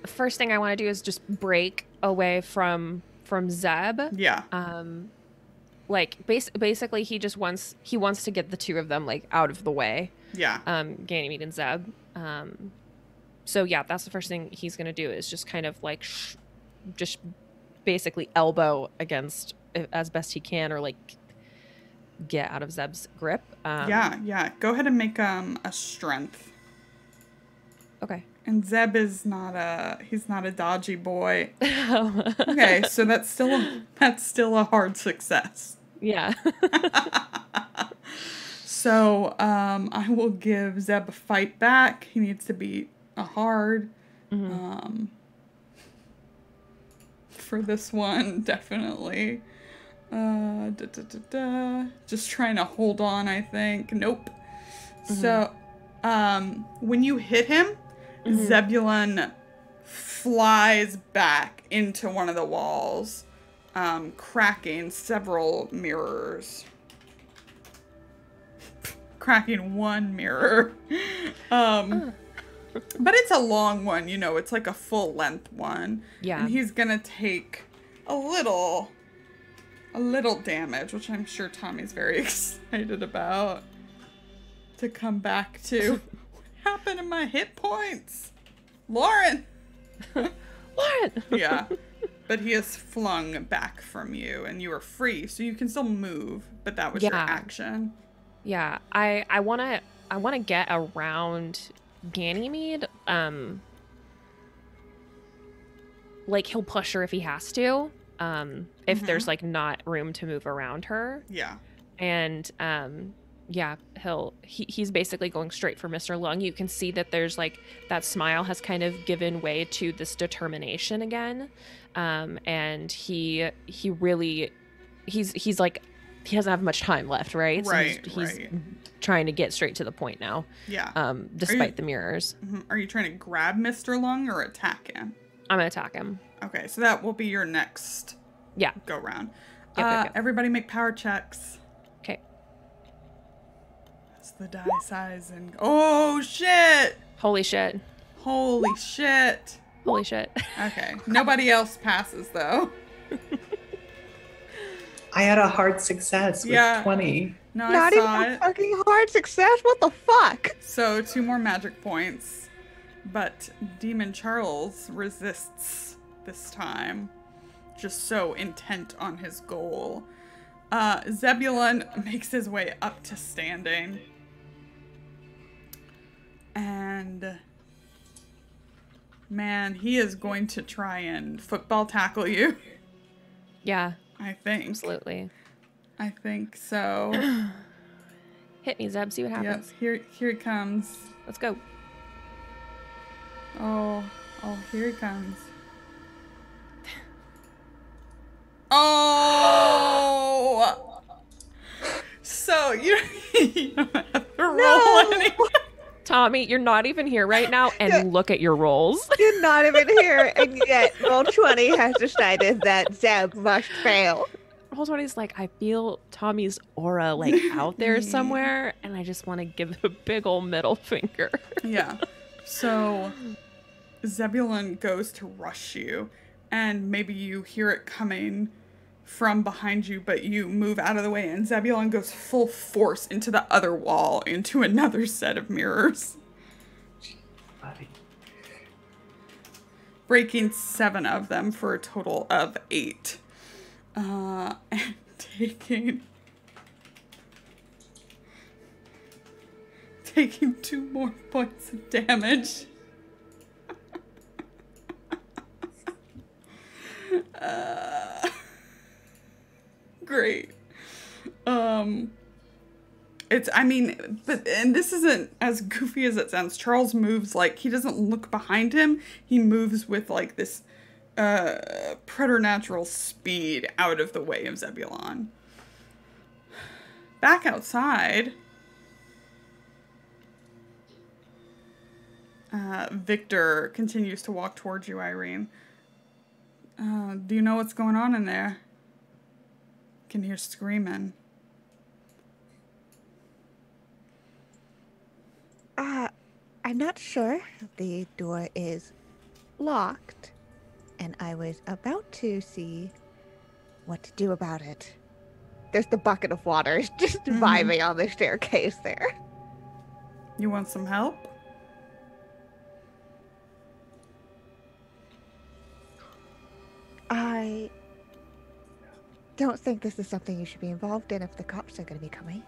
First thing I want to do is just break away from Zeb. Yeah. Like basically he wants to get the two of them like out of the way. Yeah. Ganymede and Zeb. So yeah, that's the first thing he's gonna do is just kind of like just basically elbow against as best he can, or like get out of Zeb's grip. Yeah. Go ahead and make a strength. Okay. And Zeb is he's not a dodgy boy. Okay, so that's still a hard success. Yeah. So I will give Zeb a fight back. He needs to beat a hard. For this one, definitely. Just trying to hold on, I think. Nope. So when you hit him, Zebulon flies back into one of the walls, cracking several mirrors. Cracking one mirror. But it's a long one, it's like a full length one. Yeah. And he's gonna take a little damage, which I'm sure Tommy's very excited about to come back to. What happened to my hit points? Lauren! Lauren! Yeah. But he is flung back from you, and you are free, so you can still move, but that was your action. Yeah. I wanna get around Ganymede. Like he'll push her if he has to. If there's like not room to move around her. Yeah. And he's basically going straight for Mr. Lung. You can see that there's like that smile has kind of given way to this determination again. And he's like, he doesn't have much time left, right? Right. So he's trying to get straight to the point now. Yeah. Despite the mirrors. Are you trying to grab Mr. Lung or attack him? I'm gonna attack him. Okay, so that will be your next go round. Yep. Everybody make power checks. Okay. That's the die size and oh shit! Holy shit. Holy shit. Holy shit. Okay. Nobody else passes though. I had a hard success with 20. No, Not I even saw a it. fucking hard success? What the fuck? So 2 more magic points. But Demon Charles resists this time. Just so intent on his goal. Zebulon makes his way up to standing. And man, he is going to try and football tackle you. Yeah. I think. Absolutely. I think so. Hit me, Zeb. See what happens. Yep, here it comes. Let's go. Oh, here he comes. Oh! So, you don't have to roll any. Tommy, you're not even here right now, and look at your rolls. You're not even here, and yet Roll20 has decided that Zeb must fail. Roll20's like, I feel Tommy's aura like out there somewhere, and I just want to give a big old middle finger. Yeah. So Zebulon goes to rush you, and maybe you hear it coming from behind you, but you move out of the way, and Zebulon goes full force into the other wall, into another set of mirrors. Buddy. Breaking 7 of them for a total of 8. And taking 2 more points of damage. Great. And this isn't as goofy as it sounds. Charles moves like he doesn't look behind him. He moves with like this preternatural speed out of the way of Zebulon. Back outside, Victor continues to walk towards you, Irene. Do you know what's going on in there? Can hear screaming. I'm not sure. The door is locked, and I was about to see what to do about it. There's the bucket of water just vibing on the staircase there. You want some help? I don't think this is something you should be involved in if the cops are going to be coming.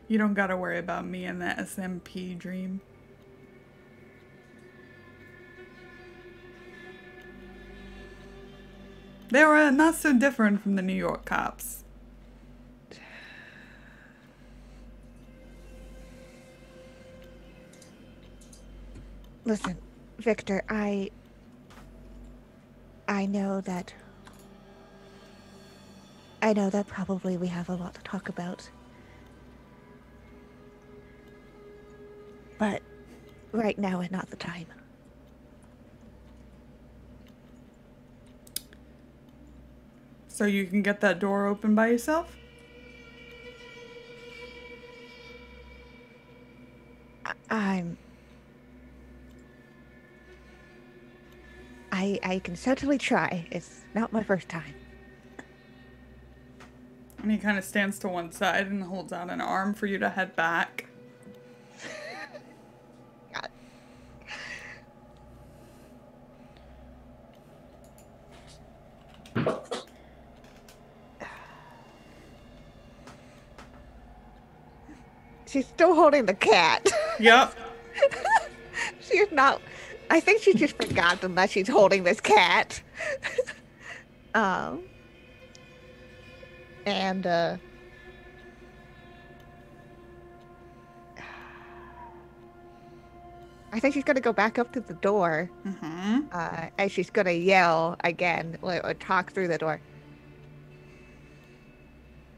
You don't gotta worry about me and that SMP dream. They were not so different from the New York cops. Listen, Victor, I know that probably we have a lot to talk about. But right now is not the time. So you can get that door open by yourself? I can certainly try. It's not my first time. And he kind of stands to one side and holds out an arm for you to head back. God. She's still holding the cat. Yep. She's not. I think she just forgotten that she's holding this cat. And I think she's gonna go back up to the door. And she's gonna yell again, or talk through the door.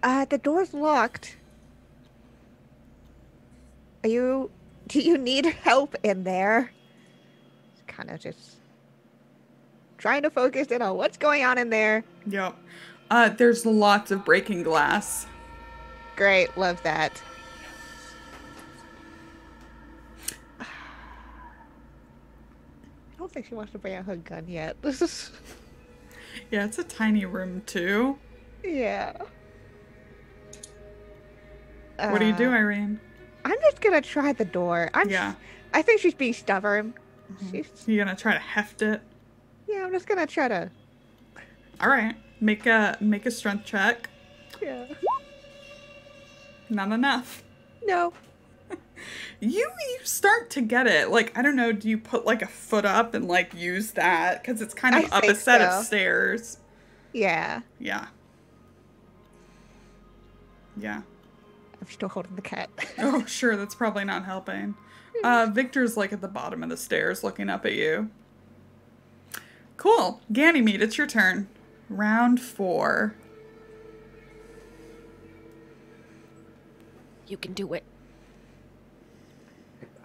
The door's locked. Do you need help in there? Kind of just trying to focus in on what's going on in there. Yep. There's lots of breaking glass. Great, love that. I don't think she wants to bring out her gun yet. This is... Yeah, it's a tiny room too. Yeah. What do you do, Irene? I'm just gonna try the door. I think she's being stubborn. You gonna try to heft it? Yeah, I'm just gonna try to. All right, make a strength check. Yeah. Not enough. No. You start to get it. Like, I don't know. Do you put like a foot up and like use that because it's kind of up a set of stairs? Yeah. Yeah. Yeah. I'm still holding the cat. Oh, sure. That's probably not helping. Victor's like at the bottom of the stairs looking up at you. Cool. Ganymede, it's your turn. Round 4. You can do it.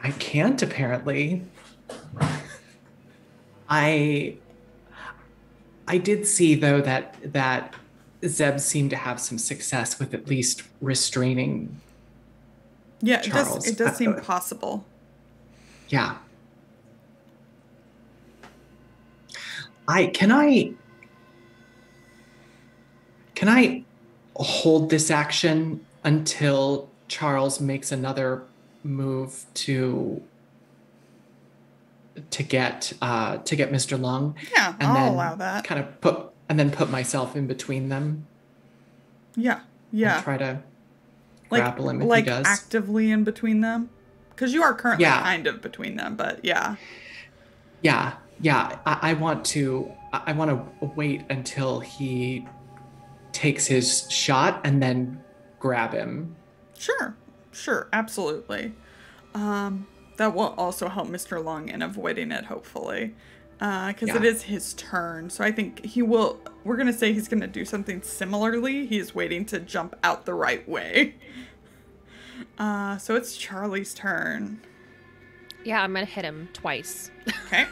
I can't, apparently. I did see, though, that Zeb seemed to have some success with at least restraining Charles. It does seem possible. Yeah. Can I hold this action until Charles makes another move to get Mr. Lung? Yeah, and I'll then allow that. Kind of put myself in between them. Yeah. Yeah. And try to grapple him if like he does. Actively in between them? Because you are currently kind of between them, but yeah. Yeah. I want to wait until he takes his shot and then grab him. Sure, absolutely. That will also help Mr. Long in avoiding it, hopefully. Because it is his turn. So I think we're going to say he's going to do something similarly. He's waiting to jump out the right way. So it's Charlie's turn. Yeah, I'm going to hit him twice. Okay.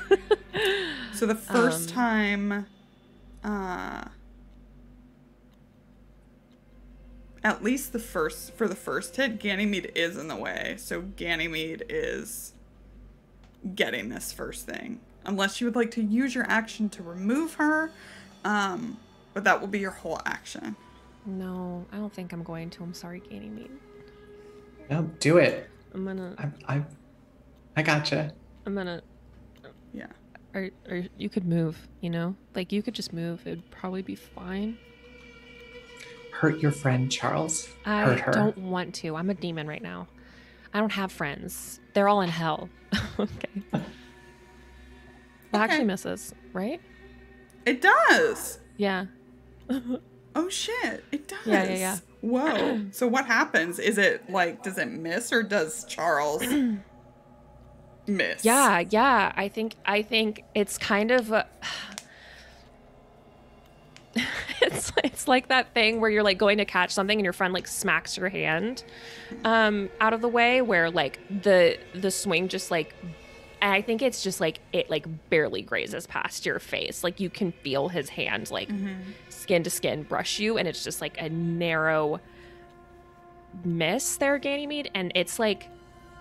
So the first time, at least for the first hit, Ganymede is in the way. So Ganymede is getting this first thing. Unless you would like to use your action to remove her. But that will be your whole action. No, I don't think I'm going to. I'm sorry, Ganymede. No, do it. I'm gonna. I gotcha. I'm gonna. Yeah. Or you could move. You know, like you could just move. It'd probably be fine. Hurt your friend, Charles. Hurt her. I don't want to. I'm a demon right now. I don't have friends. They're all in hell. Okay. That actually misses, right? It does. Yeah. Oh shit! It does. Yeah. Whoa. So what happens? Is it like, does it miss or does Charles miss? Yeah. I think it's kind of it's like that thing where you're like going to catch something and your friend like smacks your hand out of the way, where like the swing just like, and I think it's just like it like barely grazes past your face. Like you can feel his hand like skin to skin brush you, and it's just like a narrow miss there, Ganymede. And it's like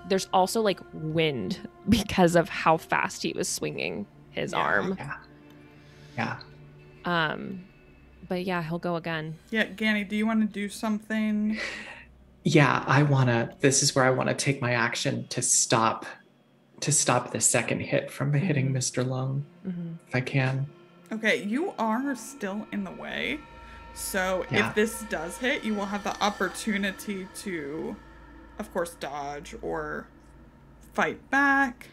there's also like wind because of how fast he was swinging his arm. Yeah. But yeah, he'll go again. Yeah, Ganny, do you want to do something? Yeah, this is where I want to take my action to stop the second hit from hitting Mr. Lung, if I can. Okay, you are still in the way. So if this does hit, you will have the opportunity to, of course, dodge or fight back.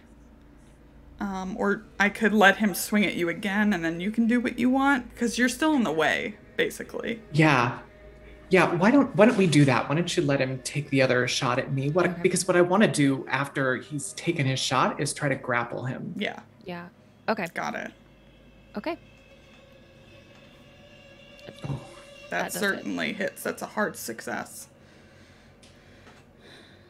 Or I could let him swing at you again, and then you can do what you want, because you're still in the way, basically. Yeah. Why don't we do that? Why don't you let him take the other shot at me? Because what I want to do after he's taken his shot is try to grapple him. Yeah. Okay. Got it. Okay. Oh, that certainly hits. That's a hard success.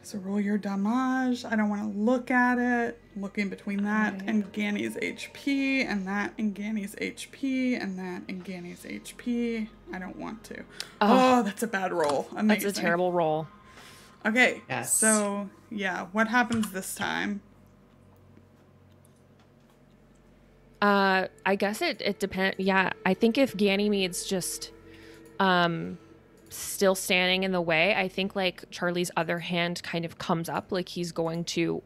So roll your damage. I don't want to look at it. Looking between that and Ganny's HP, and that and Ganny's HP, and that and Ganny's HP. I don't want to. Oh, that's a bad roll. Amazing. That's a terrible roll. Okay. Yes. So, yeah. What happens this time? I guess it depends. Yeah, I think if Ganymede's just still standing in the way, I think like Charlie's other hand kind of comes up, like he's going to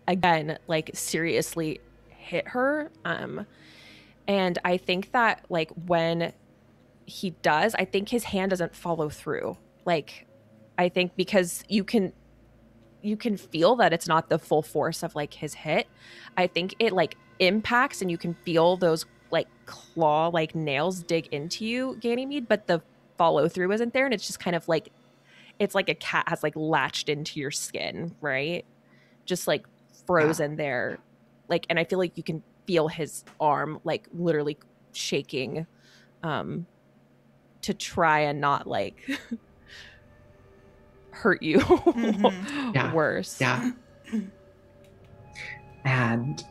again like seriously hit her. And I think that like when he does, I think his hand doesn't follow through. Like I think because you can feel that it's not the full force of like his hit. I think it like impacts and you can feel those like claw like nails dig into you, Ganymede, but the follow through isn't there, and it's just kind of like it's like a cat has like latched into your skin, right? Just like frozen there. Like, and I feel like you can feel his arm like literally shaking to try and not like hurt you worse. Yeah. And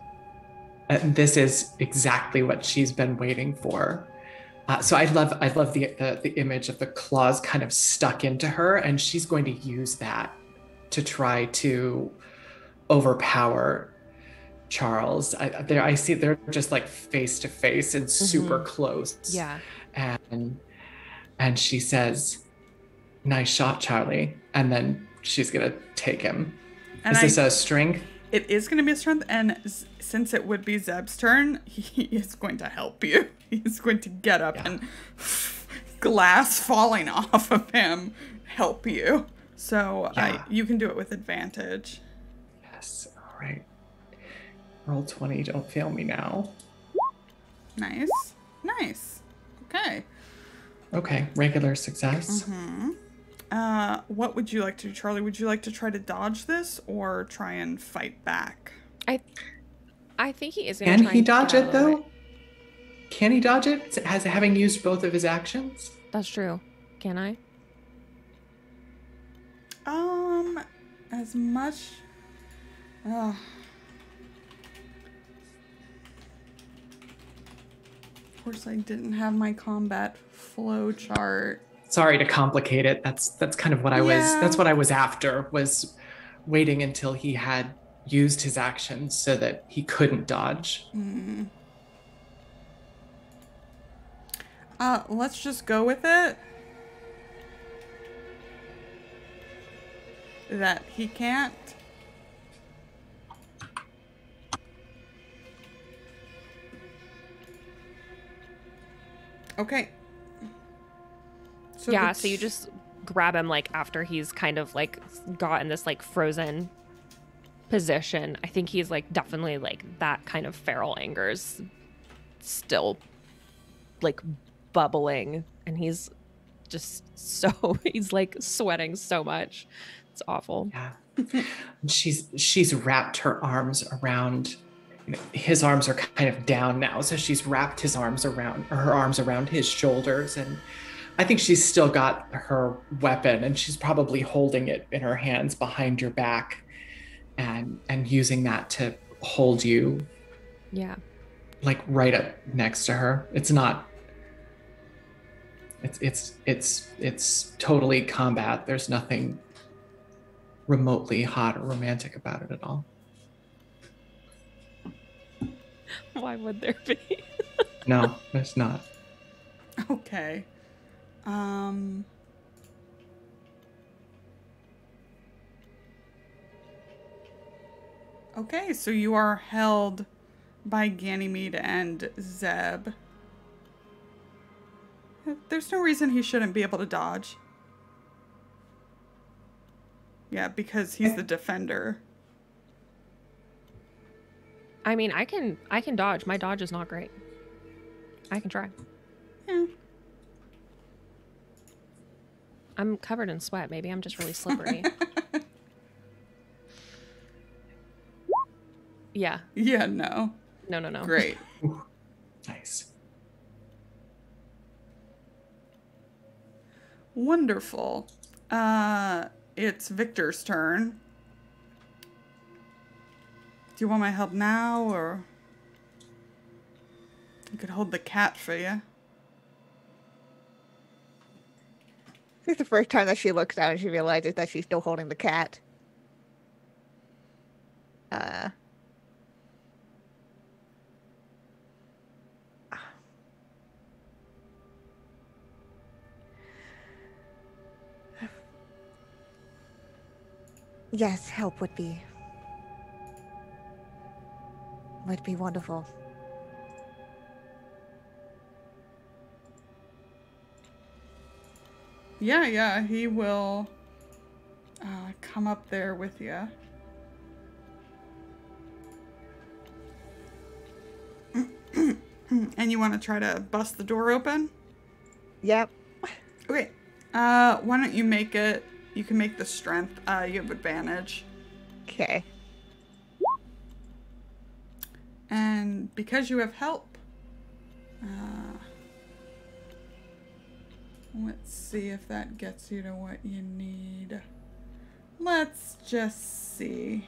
this is exactly what she's been waiting for. So I love the image of the claws kind of stuck into her, and she's going to use that to try to overpower Charles. I see they're just like face to face and super close. Yeah. And she says, "Nice shot, Charlie." And then she's gonna take him. Is this a strength? It is going to be a strength, and since it would be Zeb's turn, he is going to help you. He's going to get up and glass falling off of him help you. So you can do it with advantage. Yes. All right. Roll 20. Don't fail me now. Nice. Okay. Regular success. What would you like to do, Charlie? Would you like to try to dodge this or try and fight back? I think he is going to try. Can he dodge it though? Can he dodge it? Having used both of his actions? That's true. Can I? As much. Of course, I didn't have my combat flow chart Sorry to complicate it. That's kind of what I was. Yeah. That's what I was after. Was waiting until he had used his actions so that he couldn't dodge. Let's just go with it. That he can't. Okay. So Yeah, so you just grab him like after he's kind of like got in this like frozen position. I think he's like definitely like that kind of feral anger's still like bubbling, and he's just so he's like sweating so much. It's awful. Yeah. She's wrapped her arms around, his arms are kind of down now, so she's wrapped her arms around his shoulders, and I think she's still got her weapon, and she's probably holding it in her hands behind your back and using that to hold you. Yeah. Like right up next to her. It's not it's totally combat. There's nothing remotely hot or romantic about it at all. Why would there be? No, there's not. Okay. Okay, so you are held by Ganymede and Zeb. There's no reason he shouldn't be able to dodge. Yeah, because he's the defender. I mean, I can dodge. My dodge is not great. I can try. Yeah. I'm covered in sweat. Maybe I'm just really slippery. Yeah. Yeah, no. No. Great. Ooh, nice. Wonderful. It's Victor's turn. Do you want my help now, or I could hold the cat for you? I think the first time that she looks down, she realizes that she's still holding the cat. Yes, help would be wonderful. Yeah, he will come up there with you. And you want to try to bust the door open? Yep. Okay. Why don't you make it? You can make the strength. You have advantage. Okay. And because you have help, let's see if that gets you to what you need. Let's just see.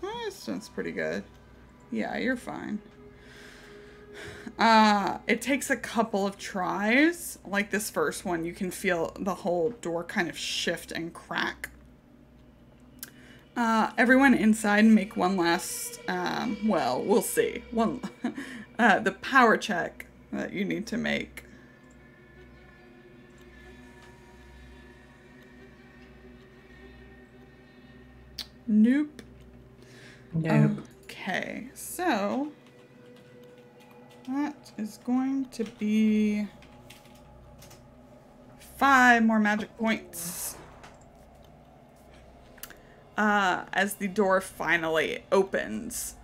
Oh, this sounds pretty good. Yeah, you're fine. It takes a couple of tries. Like this first one, you can feel the whole door kind of shift and crack. Everyone inside make one last, well, we'll see. The power check that you need to make. Nope. Nope. Okay, so that is going to be 5 more magic points. As the door finally opens.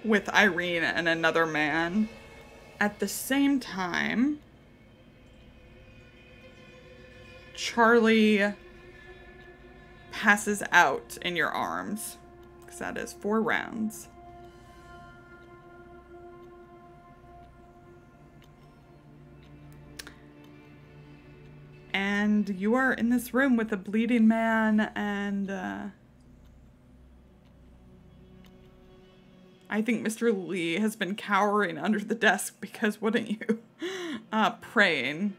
With Irene and another man. At the same time, Charlie passes out in your arms. Because that is 4 rounds. And you are in this room with a bleeding man and I think Mr. Lee has been cowering under the desk because, wouldn't you? Praying.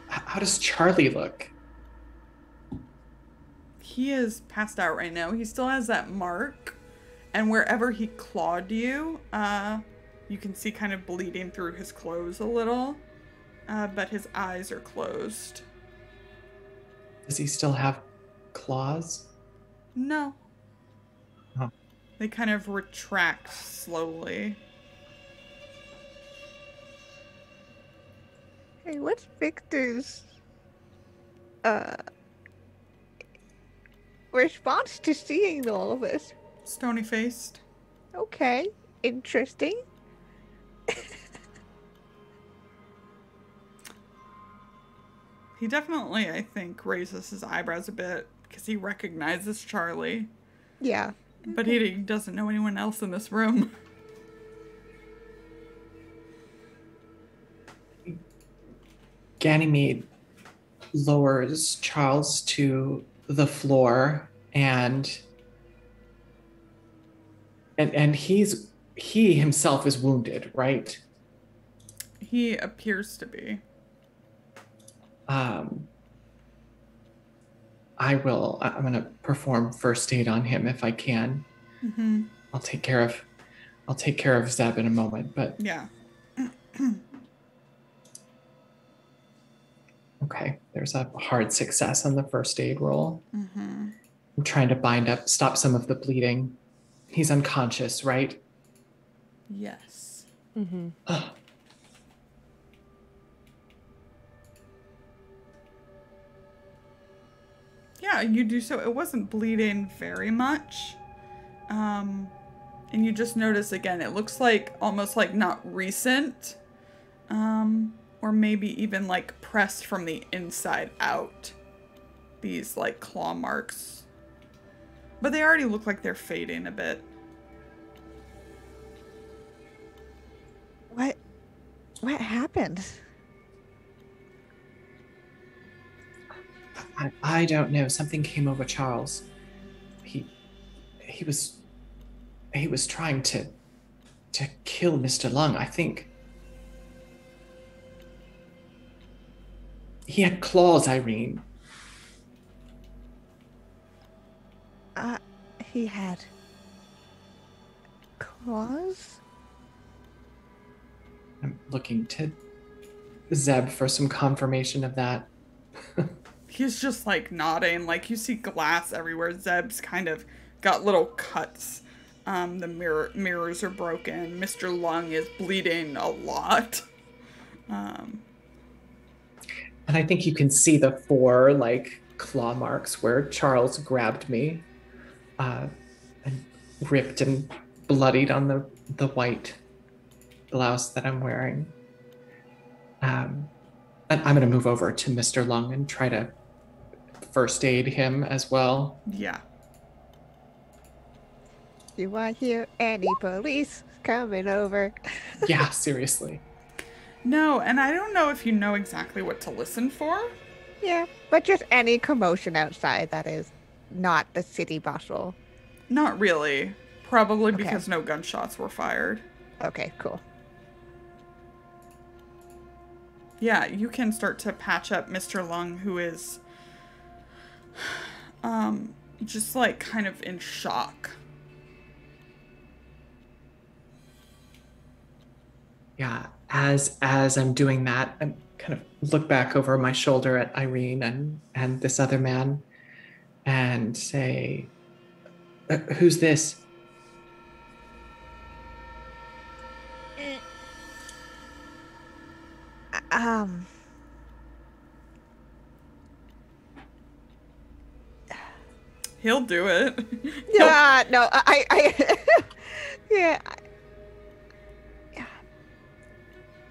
How does Charlie look? He is passed out right now. He still has that mark. And wherever he clawed you, you can see kind of bleeding through his clothes a little. But his eyes are closed. Does he still have claws? No. Huh. They kind of retract slowly. Hey, what's Victor's response to seeing all of this? Stony faced. Okay, interesting. He definitely, I think, raises his eyebrows a bit because he recognizes Charlie. Yeah. But he doesn't know anyone else in this room. Ganymede lowers Charles to the floor and he himself is wounded, right? He appears to be. I'm gonna perform first aid on him if I can. Mm-hmm. I'll take care of Zeb in a moment, but Yeah. okay, there's a hard success on the first aid roll. Mm-hmm. I'm trying to stop some of the bleeding. He's unconscious, right? Yes. Mm-hmm. Yeah, you do so. It wasn't bleeding very much. And you just notice again, it looks like almost like not recent. Or maybe even like pressed from the inside out. These like claw marks. But they already look like they're fading a bit. What happened? I don't know. Something came over Charles. He was trying to kill Mr. Lung, I think. He had claws, Irene. He had claws? I'm looking to Zeb for some confirmation of that. He's just like nodding, like you see glass everywhere. Zeb's kind of got little cuts. The mirrors are broken. Mr. Lung is bleeding a lot. And I think you can see the 4 like claw marks where Charles grabbed me and ripped and bloodied on the white blouse that I'm wearing. And I'm going to move over to Mr. Lung and try to first aid him as well. Yeah. You want hear any police coming over? Yeah, seriously. No, and I don't know if you know exactly what to listen for. Yeah, but just any commotion outside that is not the city bustle. Not really. Probably Okay. because no gunshots were fired. Okay, cool. Yeah, you can start to patch up Mr. Lung, who is just like kind of in shock. Yeah, as I'm doing that, I kind of look back over my shoulder at Irene and this other man and say, who's this? He'll do it. Yeah, no, I yeah.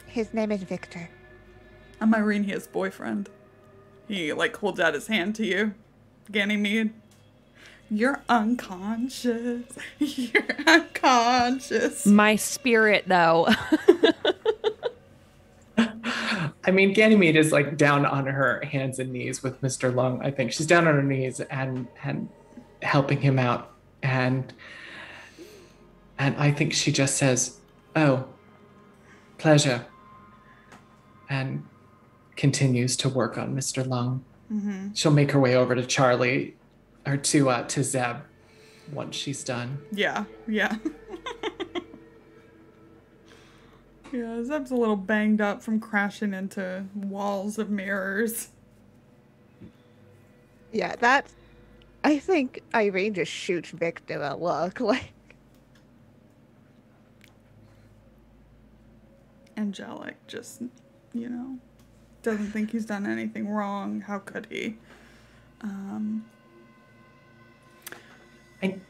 His name is Victor. I'm Irene, his boyfriend. He like holds out his hand to you. Ganymede. You're unconscious. You're unconscious. My spirit, though. I mean, Ganymede is like down on her hands and knees with Mr. Lung. I think she's down on her knees and helping him out. And I think she just says, "Oh, pleasure," and continues to work on Mr. Lung. Mm-hmm. She'll make her way over to Charlie or to Zeb once she's done. Yeah. Yeah, Zeb's a little banged up from crashing into walls of mirrors. Yeah, I think Irene just shoots Victor a look like. Angelic just, doesn't think he's done anything wrong. How could he?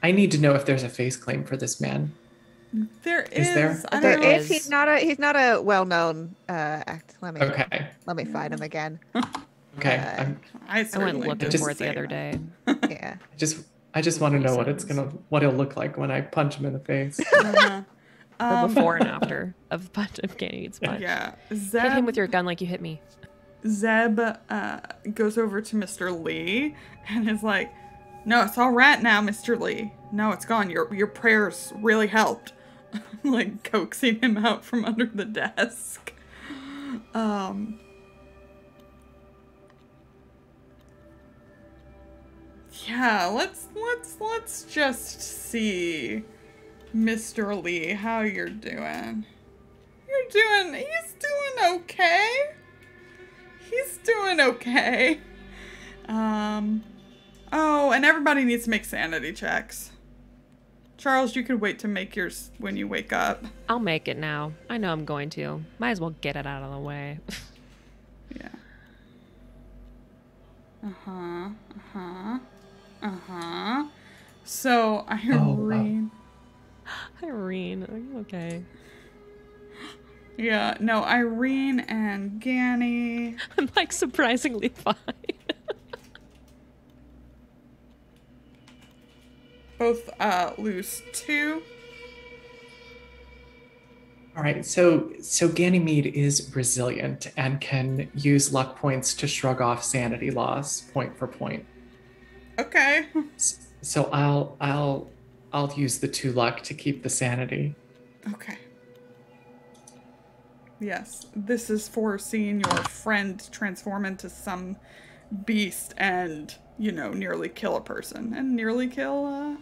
I need to know if there's a face claim for this man. There Is there? I don't know. There is. He's not a well-known act. Let me find him again. Okay. I went looking for it the say other that. day. Yeah. I just want to know what he'll look like when I punch him in the face. Uh-huh. The before and after of Ganymede's punch. Yeah. Hit him with your gun like you hit me. Zeb goes over to Mr. Lee and is like, "No, it's all right now, Mr. Lee. No, it's gone. Your prayers really helped." Like coaxing him out from under the desk. Yeah, let's just see, Mr. Lee, how you're doing. He's doing okay. He's doing okay. Oh, and everybody needs to make sanity checks. Charles, you could wait to make yours when you wake up. I'll make it now. I know I'm going to. Might as well get it out of the way. Yeah. So, Irene... Irene, are you okay? Yeah, no, Irene and Ganny... I'm like surprisingly fine. both lose 2. All right, so Ganymede is resilient and can use luck points to shrug off sanity loss point for point. Okay. So I'll use the 2 luck to keep the sanity. Okay. Yes, this is for seeing your friend transform into some beast and, nearly kill a person. And nearly kill,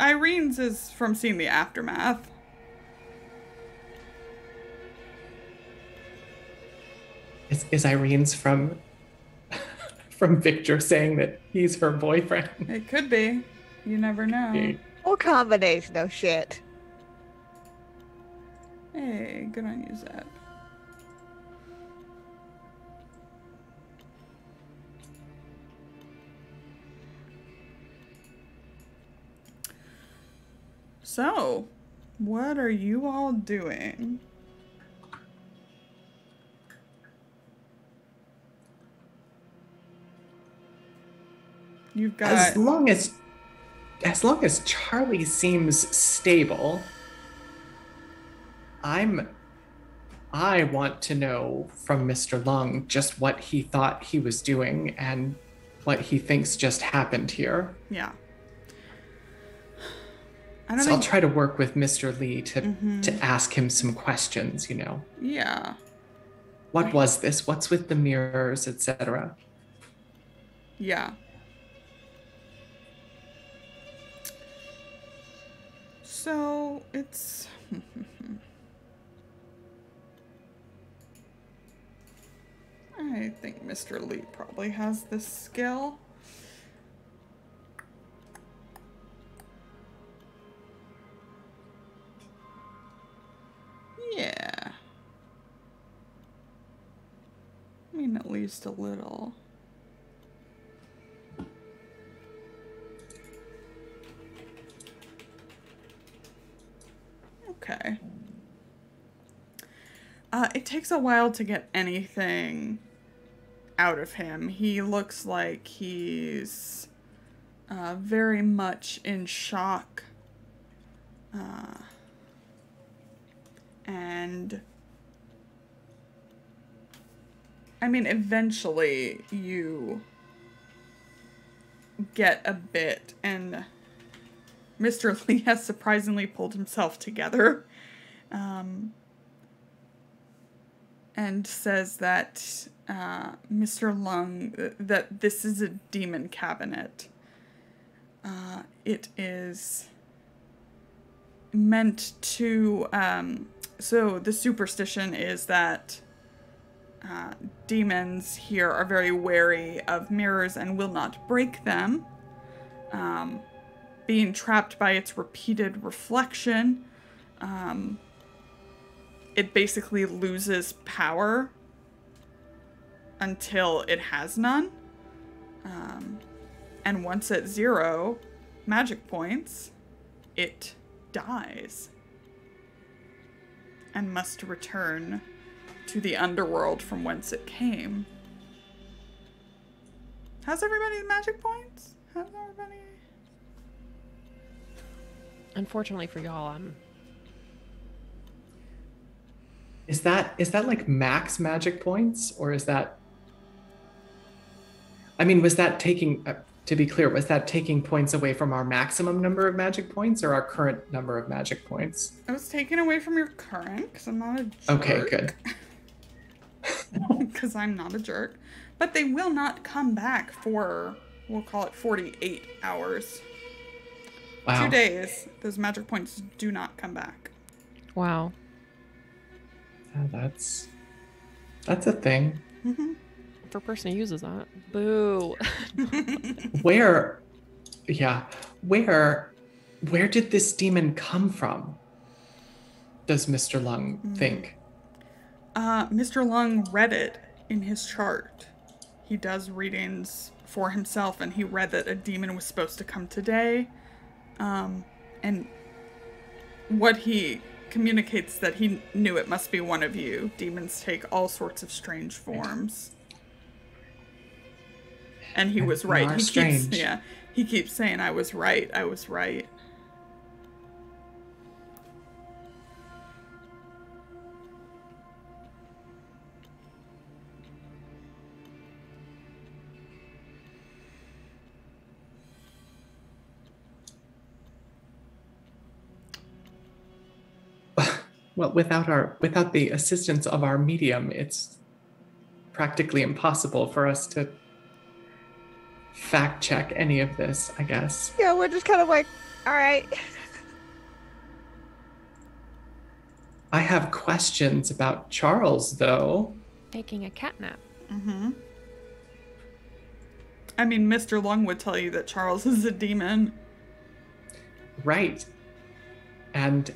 Irene's is from seeing the aftermath. Is Irene's from Victor saying that he's her boyfriend? It could be. You never know. Or combination of shit. Hey, good on you, Zeb. So, what are you all doing? You've got... As long as Charlie seems stable, I want to know from Mr. Lung just what he thought he was doing and what he thinks just happened here. Yeah. I'll try to work with Mr. Lee to ask him some questions, Yeah. What was this? What's with the mirrors, etc.? Yeah. So, it's... I think Mr. Lee probably has this skill. Yeah. I mean, at least a little. Okay. It takes a while to get anything out of him. He looks like he's very much in shock. And I mean, eventually you get a bit, and Mr. Lee has surprisingly pulled himself together, and says that Mr. Lung, that this is a demon cabinet. It is meant to, so the superstition is that demons here are very wary of mirrors and will not break them. Being trapped by its repeated reflection, it basically loses power until it has none. And once at 0 magic points, it dies and must return to the underworld from whence it came. How's everybody's magic points? How's everybody? Unfortunately for y'all, I'm... Is that like max magic points, or is that... I mean, was that taking, to be clear, was that taking points away from our maximum number of magic points or our current number of magic points? I was taken away from your current, because I'm not a jerk. Okay, good. Because I'm not a jerk. But they will not come back for, we'll call it 48 hours. Wow. 2 days, those magic points do not come back. Wow. That's a thing. Mm-hmm. For a person who uses that. Boo. Where did this demon come from? Does Mr. Lung think? Mr. Lung read it in his chart. He does readings for himself, and he read that a demon was supposed to come today. And what he communicates that he knew it must be one of you. Demons take all sorts of strange forms. And he was right. He keeps saying, I was right. I was right. Well, without the assistance of our medium, it's practically impossible for us to fact check any of this, I guess. Yeah, we're just kind of like, all right. I have questions about Charles, though. Taking a cat nap. Mm-hmm. I mean, Mr. Lung would tell you that Charles is a demon. Right. And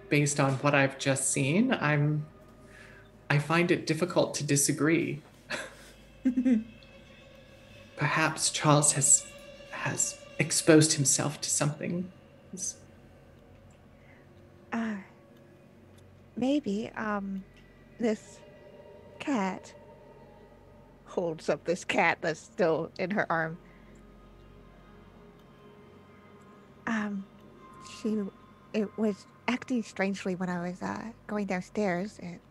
based on what I've just seen, I find it difficult to disagree. Perhaps Charles has exposed himself to something. Maybe, this cat holds up this cat that's still in her arm. It was acting strangely when I was going downstairs. It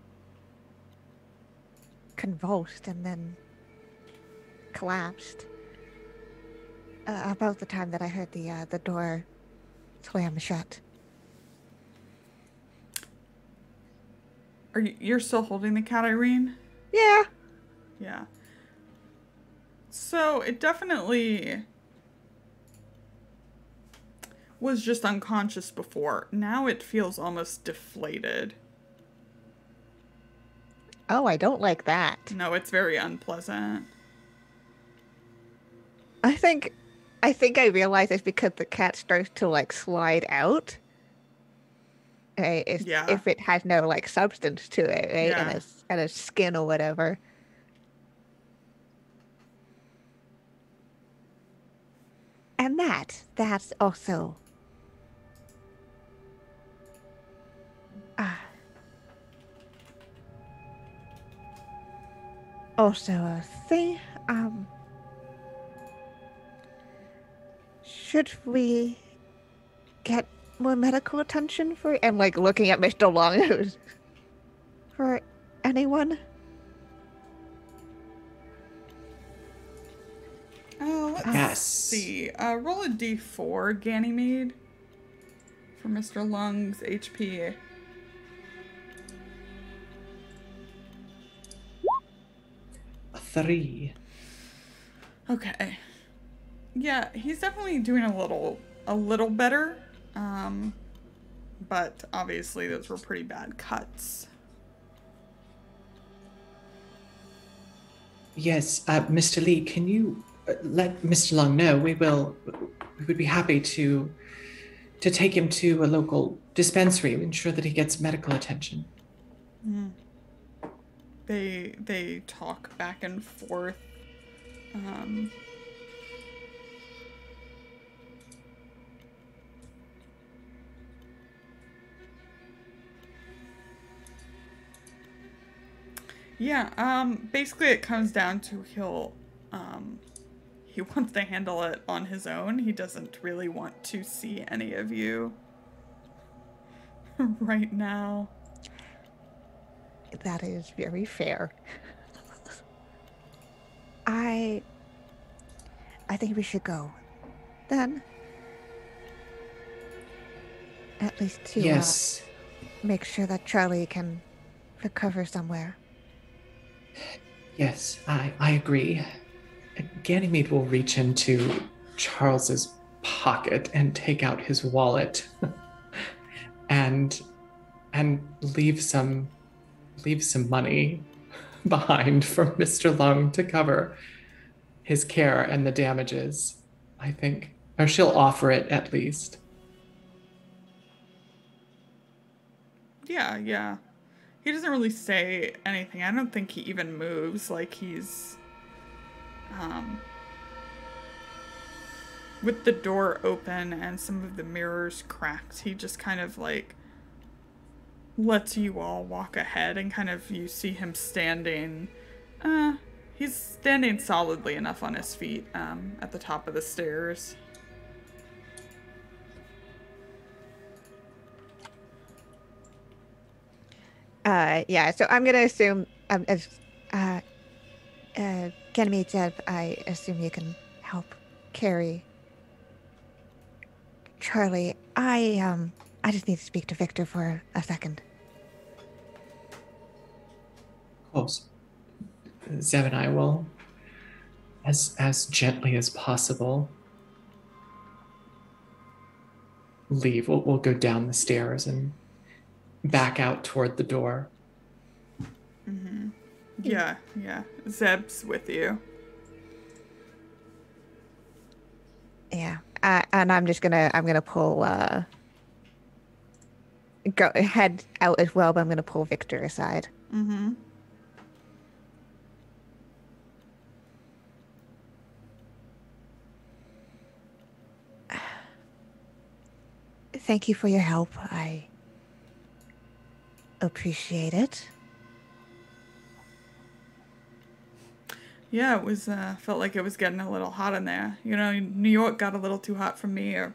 convulsed and then collapsed. About the time that I heard the door slam shut. You're still holding the cat, Irene? Yeah. Yeah. So it definitely was just unconscious before. Now it feels almost deflated. Oh, I don't like that. No, it's very unpleasant. I think I realize it's because the cat starts to like slide out. Right? If it has no like substance to it, right? Yeah. And a skin or whatever. And that's also also a thing. Should we get more medical attention for? And like looking at Mr. Long, for anyone? Let's Yes. see. Roll a d4, Ganymede, for Mr. Lung's HP. A 3. Okay. Yeah, he's definitely doing a little better. But obviously those were pretty bad cuts. Yes, Mr. Lee, can you let Mr. Long know? We would be happy to take him to a local dispensary, ensure that he gets medical attention. They talk back and forth. Yeah, basically it comes down to he wants to handle it on his own. He doesn't really want to see any of you right now. That is very fair. I think we should go. Then. At least to Yes. make sure that Charlie can recover somewhere. Yes, I agree. Ganymede will reach into Charles's pocket and take out his wallet and leave some money behind for Mr. Lung to cover his care and the damages, I think. Or she'll offer it at least. Yeah. He doesn't really say anything. I don't think he even moves. Like he's, with the door open and some of the mirrors cracked, he just kind of like lets you all walk ahead and kind of you see him standing. He's standing solidly enough on his feet at the top of the stairs. Yeah, so I'm gonna assume, as Ganymede said, I assume you can help carry Charlie. I just need to speak to Victor for a second. Of course. Zeb and I will, as gently as possible, leave. We'll go down the stairs and back out toward the door. Mm-hmm. Yeah. Zeb's with you. Yeah, and I'm gonna pull go head out as well, but I'm gonna pull Victor aside. Mm-hmm. Thank you for your help. I appreciate it. Yeah, it was, felt like it was getting a little hot in there. You know, New York got a little too hot for me, or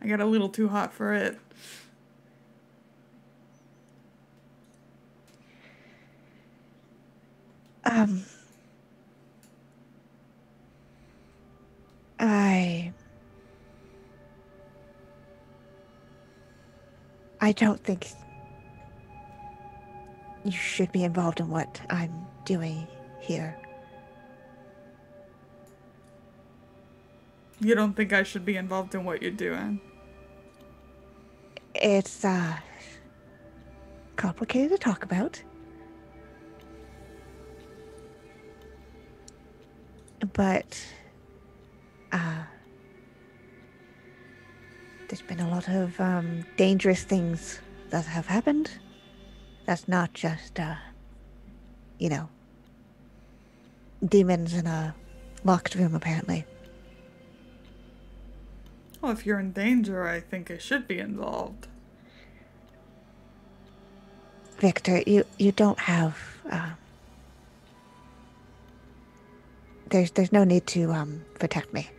I got a little too hot for it. I don't think you should be involved in what I'm doing here. You don't think I should be involved in what you're doing? It's complicated to talk about. But there's been a lot of dangerous things that have happened. That's not just demons in a locked room, apparently. Well, if you're in danger, I think I should be involved. Victor, you don't have there's no need to protect me.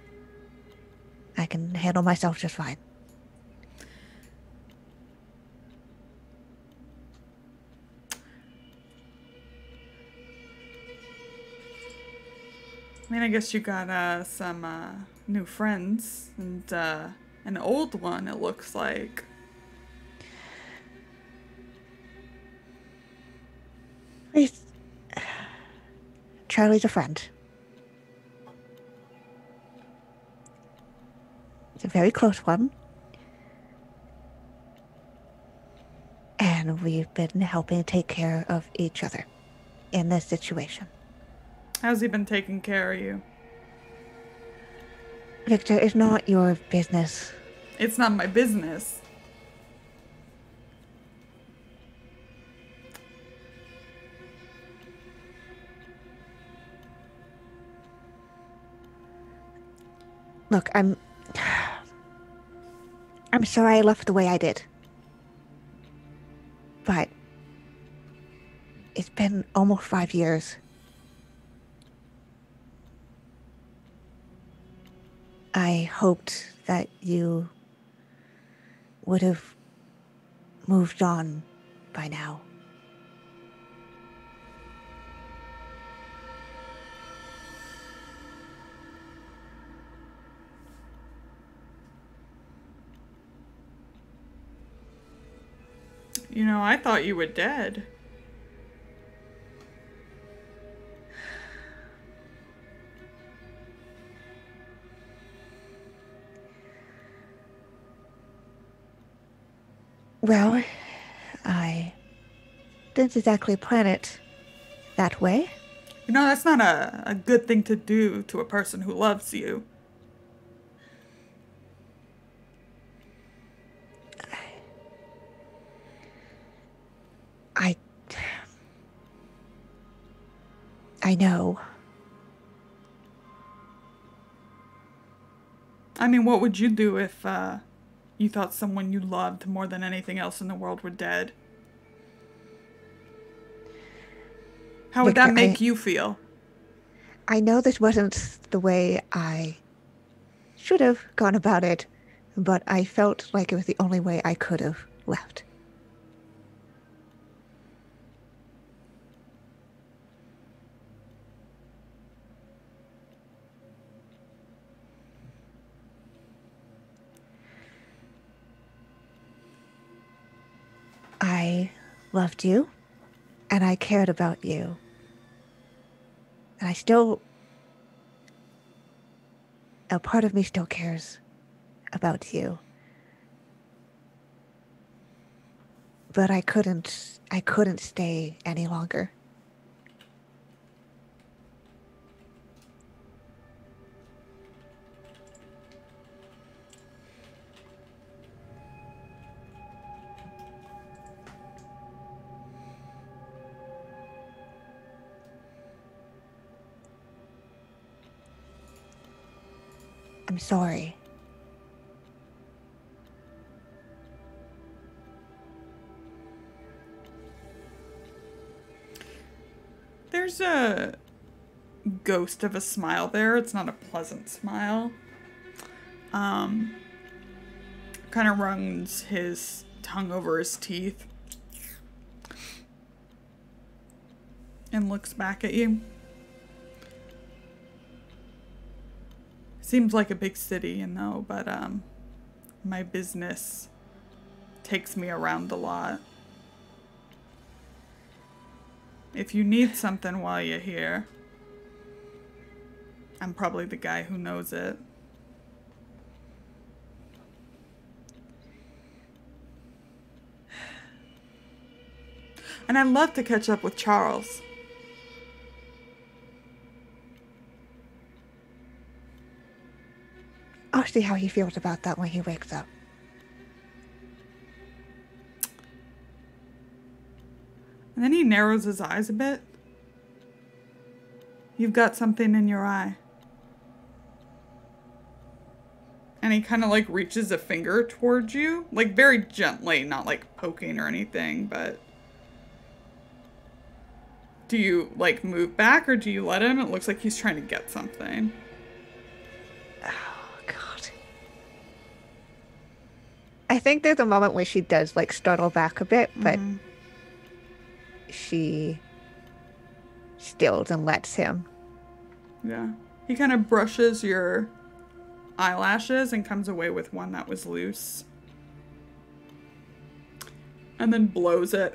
I can handle myself just fine. I mean, I guess you got some new friends and an old one, it looks like. Please. Charlie's a friend. It's a very close one. And we've been helping take care of each other in this situation. How's he been taking care of you? Victor, it's not your business. It's not my business. Look, I'm sorry I left the way I did. But it's been almost 5 years. I hoped that you would have moved on by now. You know, I thought you were dead. Well, I didn't exactly plan it that way. You know, that's not a good thing to do to a person who loves you. I know. I mean, what would you do if you thought someone you loved more than anything else in the world were dead? How would that make you feel? I know this wasn't the way I should have gone about it, but I felt like it was the only way I could have left. I loved you, and I cared about you. And a part of me still cares about you. But I couldn't stay any longer. I'm sorry. There's a ghost of a smile there. It's not a pleasant smile. Kind of runs his tongue over his teeth. And looks back at you. Seems like a big city, you know, but my business takes me around a lot. If you need something while you're here, I'm probably the guy who knows it. And I'd love to catch up with Charles. I'll see how he feels about that when he wakes up. And then he narrows his eyes a bit. You've got something in your eye. And he kind of like reaches a finger towards you. Like very gently, not like poking or anything, but... Do you like move back or do you let him? It looks like he's trying to get something. I think there's a moment where she does like startle back a bit, but she stills and lets him. Yeah. He kind of brushes your eyelashes and comes away with one that was loose. And then blows it.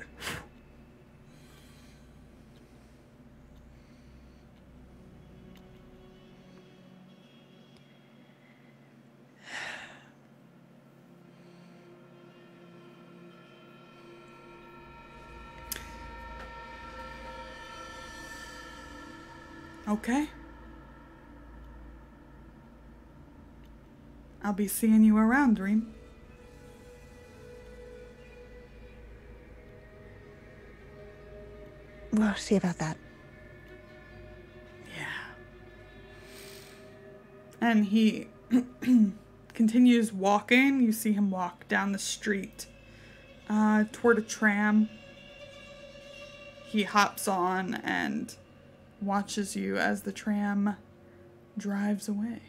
Okay. I'll be seeing you around, Dream. We'll see about that. Yeah. And he continues walking. You see him walk down the street toward a tram. He hops on and watches you as the tram drives away.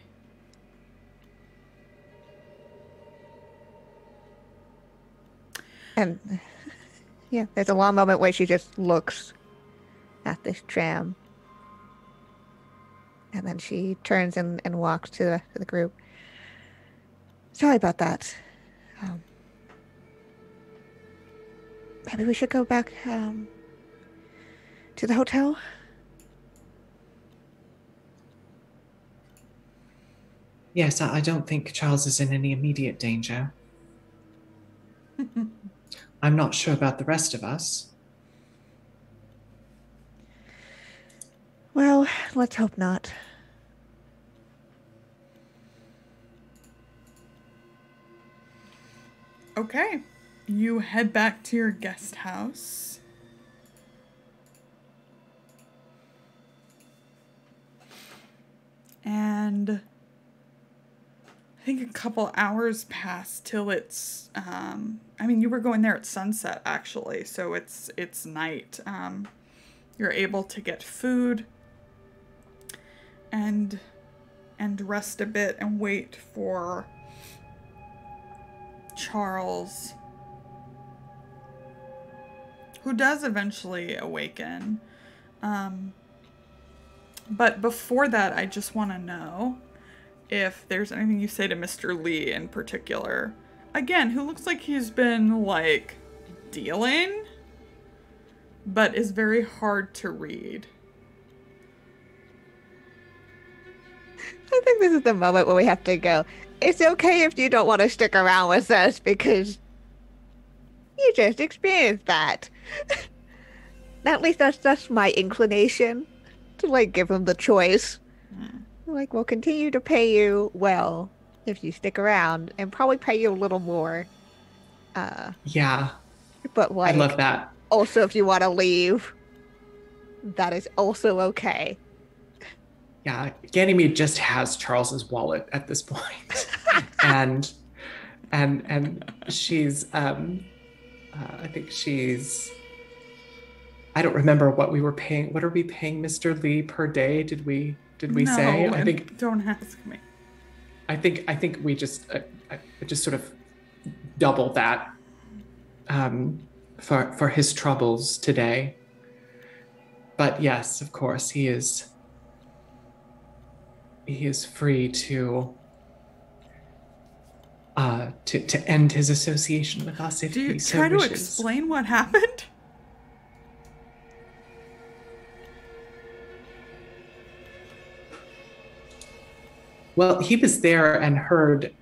And yeah, there's a long moment where she just looks at this tram. And then she turns and walks to the group. Sorry about that. Maybe we should go back to the hotel? Yes, I don't think Charles is in any immediate danger. I'm not sure about the rest of us. Well, let's hope not. Okay. You head back to your guest house. And I think a couple hours pass till it's, you were going there at sunset actually, so it's night. You're able to get food and rest a bit and wait for Charles, who does eventually awaken. But before that, I just want to know if there's anything you say to Mr. Lee in particular. Again, who looks like he's been, like, dealing, but is very hard to read. I think this is the moment where we have to go. It's okay if you don't want to stick around with us because you just experienced that. At least that's my inclination to, like, give him the choice. Like, we'll continue to pay you well if you stick around and probably pay you a little more. Yeah. But, like, I love that. Also, if you want to leave, that is also okay. Yeah, Ganymede just has Charles's wallet at this point. and she's I think she's, I don't remember what we were paying. What are we paying Mr. Lee per day? Did we say? I think, don't ask me. I think we just sort of double that for his troubles today. But yes, of course, he is free to end his association with us if he so try to wishes. explain what happened? Well, he was there and heard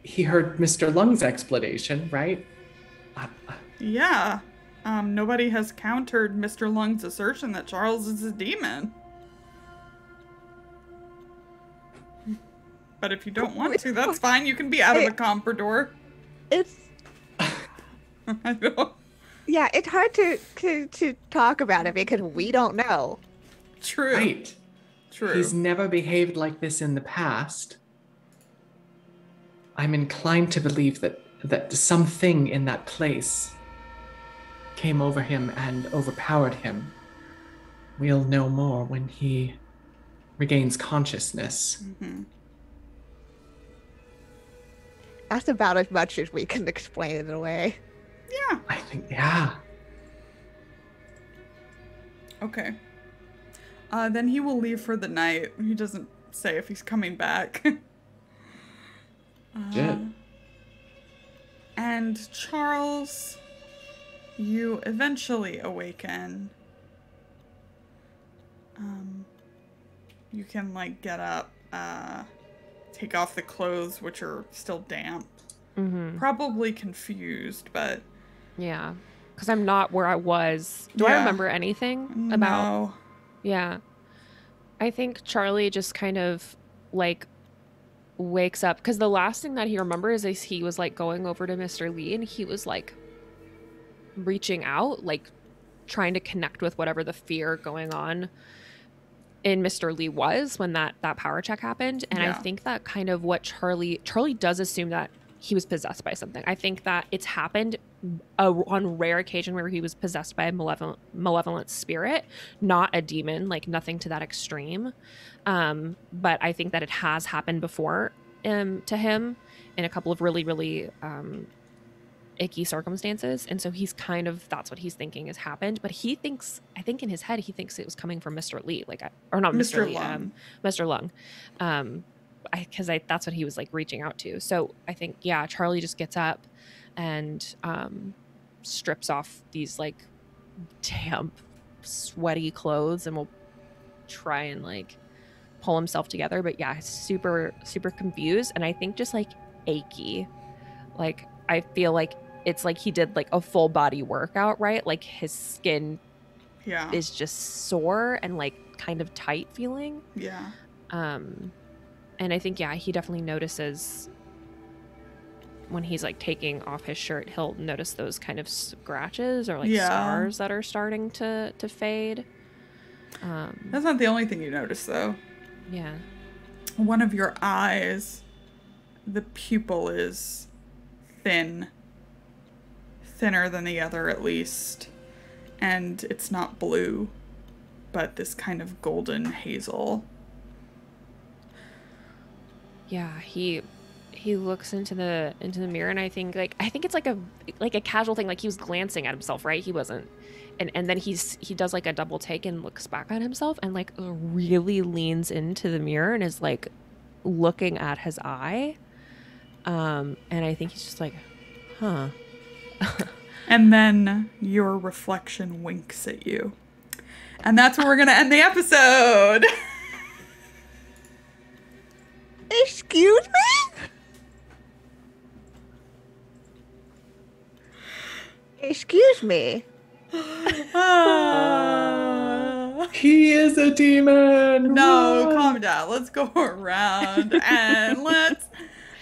Mr. Lung's explanation, right? Yeah. Nobody has countered Mr. Lung's assertion that Charles is a demon. But if you don't want to, that's fine. You can be out of the comprador. It's... I know. Yeah, it's hard to talk about it because we don't know. True. Right. True. He's never behaved like this in the past. I'm inclined to believe that something in that place came over him and overpowered him. We'll know more when he regains consciousness. Mm-hmm. That's about as much as we can explain it away. Yeah. I think, yeah. Okay. Then he will leave for the night. He doesn't say if he's coming back. Shit. And Charles, you eventually awaken. You can, like, get up, take off the clothes, which are still damp. Probably confused, but... Yeah. Because I'm not where I was. Do I remember anything about... No. Yeah. I think Charlie just kind of, like, wakes up. Because the last thing that he remembers is he was, like, going over to Mr. Lee, and he was, like, reaching out, like, trying to connect with whatever the fear going on in Mr. Lee was when that power check happened. And I think that kind of what Charlie does assume that he was possessed by something. I think that it's happened on rare occasion where he was possessed by a malevolent spirit, not a demon, like nothing to that extreme. But I think that it has happened before to him in a couple of really, really icky circumstances. And so he's kind of, that's what he's thinking has happened. But he thinks, I think in his head, he thinks it was coming from Mr. Lee, like, or not Mr. Lee, Mr. Lung. Because that's what he was, like, reaching out to. So I think, yeah, Charlie just gets up and strips off these, like, damp, sweaty clothes and will try and, like, pull himself together. But yeah, super, super confused. And I think just, like, achy. Like, I feel like it's like he did, like, a full body workout, right? Like, his skin is just sore and, like, kind of tight feeling. Yeah. And I think, yeah, he definitely notices when he's, like, taking off his shirt, he'll notice those kind of scratches or, like, scars that are starting to fade. That's not the only thing you notice, though. Yeah. One of your eyes, the pupil is thinner than the other, at least. And it's not blue, but this kind of golden hazel. Yeah, he looks into the mirror, and I think it's like a casual thing, like he was glancing at himself, right? He wasn't, and then he does, like, a double take and looks back at himself and, like, really leans into the mirror and is, like, looking at his eye, and I think he's just like, huh. And then your reflection winks at you, and that's where we're gonna end the episode. Excuse me? Excuse me. He is a demon. No, Run. calm down. Let's go around and let's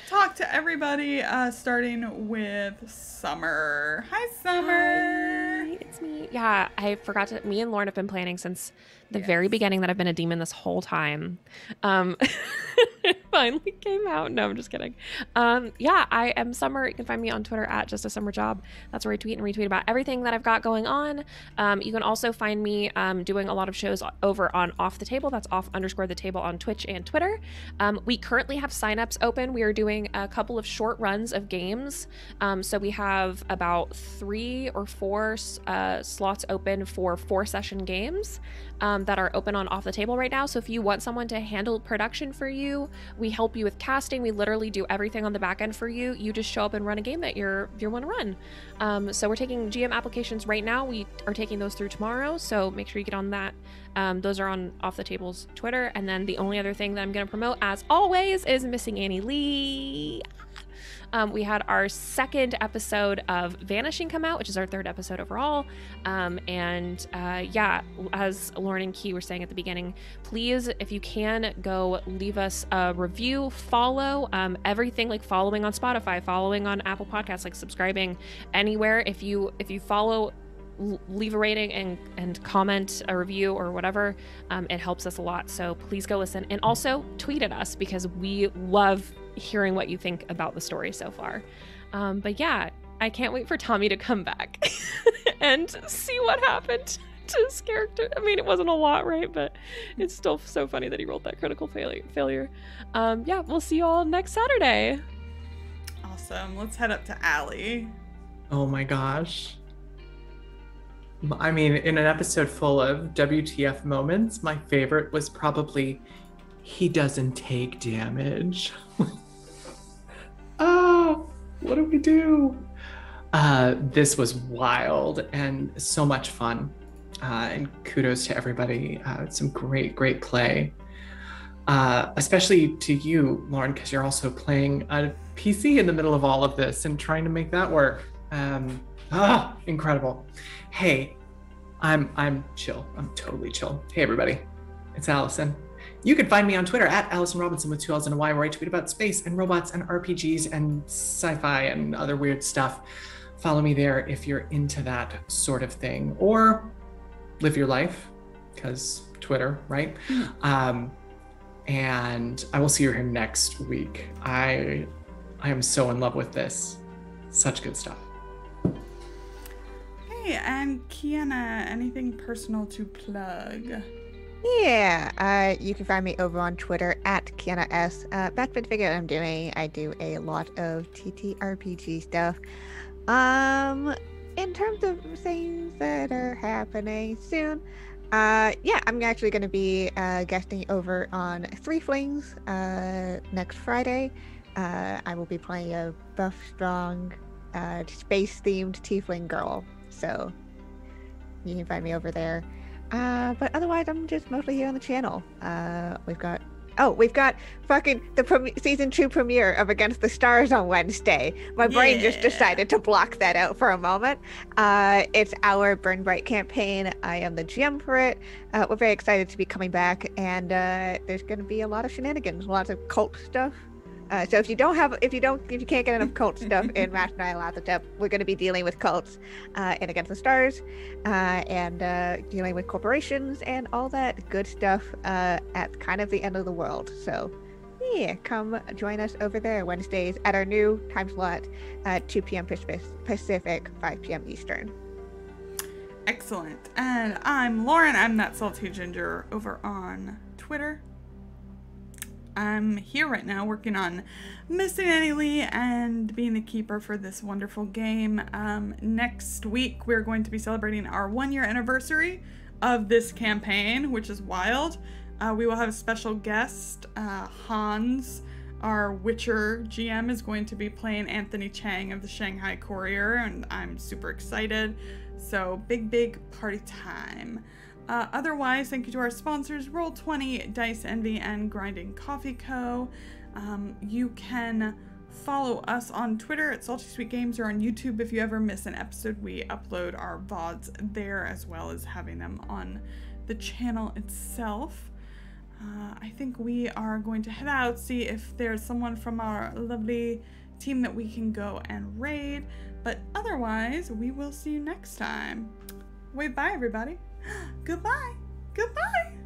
talk to everybody, starting with Summer. Hi, Summer. Hi, it's me. Yeah, I forgot to. Me and Lauren have been planning since the very beginning that I've been a demon this whole time. It finally came out. No, I'm just kidding. Yeah, I am Summer. You can find me on Twitter at Just a Summer Job. That's where I tweet and retweet about everything that I've got going on. You can also find me doing a lot of shows over on Off the Table. That's off_the table on Twitch and Twitter. We currently have signups open. We are doing a couple of short runs of games. So we have about 3 or 4 slots open for 4-session games that are open on Off the Table right now. So if you want someone to handle production for you, we help you with casting. We literally do everything on the back end for you. You just show up and run a game that you want to run. So we're taking GM applications right now. We are taking those through tomorrow. So make sure you get on that. Those are on Off the Table's Twitter. And then the only other thing that I'm going to promote, as always, is Missing Annie Lee. We had our 2nd episode of Vanishing come out, which is our 3rd episode overall. Yeah, as Lauren and Key were saying at the beginning, please, if you can, go leave us a review, follow, everything, like following on Spotify, following on Apple Podcasts, like subscribing anywhere. If you follow, leave a rating and comment a review or whatever, it helps us a lot. So please go listen, and also tweet at us because we love hearing what you think about the story so far. But yeah, I can't wait for Tommy to come back and see what happened to his character. I mean, it wasn't a lot, right? But it's still so funny that he rolled that critical failure. Yeah, we'll see you all next Saturday. Awesome. Let's head up to Allie. Oh my gosh. I mean, in an episode full of WTF moments, my favorite was probably he doesn't take damage. Oh, what do we do? This was wild and so much fun. And kudos to everybody. Some great play. Especially to you, Lauren, because you're also playing a PC in the middle of all of this and trying to make that work. Incredible. Hey, I'm chill. I'm totally chill. Hey, everybody. It's Allison. You can find me on Twitter at Allison Robinson with 2 L's and a Y, where I tweet about space and robots and RPGs and sci-fi and other weird stuff. Follow me there if you're into that sort of thing, or live your life, because Twitter, right? And I will see you here next week. I am so in love with this. Such good stuff. Hey, and Kienna, anything personal to plug? Yeah, you can find me over on Twitter at Kienna S. Back to figure out what I'm doing. I do a lot of TTRPG stuff. In terms of things that are happening soon, yeah, I'm actually going to be guesting over on Three Flings next Friday. I will be playing a buff, strong, space-themed tiefling girl, so you can find me over there. But otherwise, I'm just mostly here on the channel. We've got fucking the season 2 premiere of Against the Stars on Wednesday. My brain just decided to block that out for a moment. It's our Burn Bright campaign. I am the GM for it. We're very excited to be coming back, and there's going to be a lot of shenanigans, lots of cult stuff. So if you can't get enough cult stuff in Master Nyarlathotep, we're going to be dealing with cults in Against the Stars, and dealing with corporations and all that good stuff at kind of the end of the world. So yeah, come join us over there Wednesdays at our new time slot, 2 p.m. Pacific, 5 p.m. Eastern. Excellent. And I'm Lauren. I'm that salty ginger over on Twitter. I'm here right now working on Missing Annie Lee and being the keeper for this wonderful game. Next week, we're going to be celebrating our 1-year anniversary of this campaign, which is wild. We will have a special guest. Hans, our Witcher GM, is going to be playing Anthony Chang of the Shanghai Courier, and I'm super excited. So big party time. Otherwise, thank you to our sponsors, Roll20, Dice Envy, and Grinding Coffee Co. You can follow us on Twitter at Salty Sweet Games, or on YouTube. If you ever miss an episode, we upload our VODs there, as well as having them on the channel itself. I think we are going to head out, see if there's someone from our lovely team that we can go and raid. But otherwise, we will see you next time. Wave bye, everybody. Goodbye. Goodbye.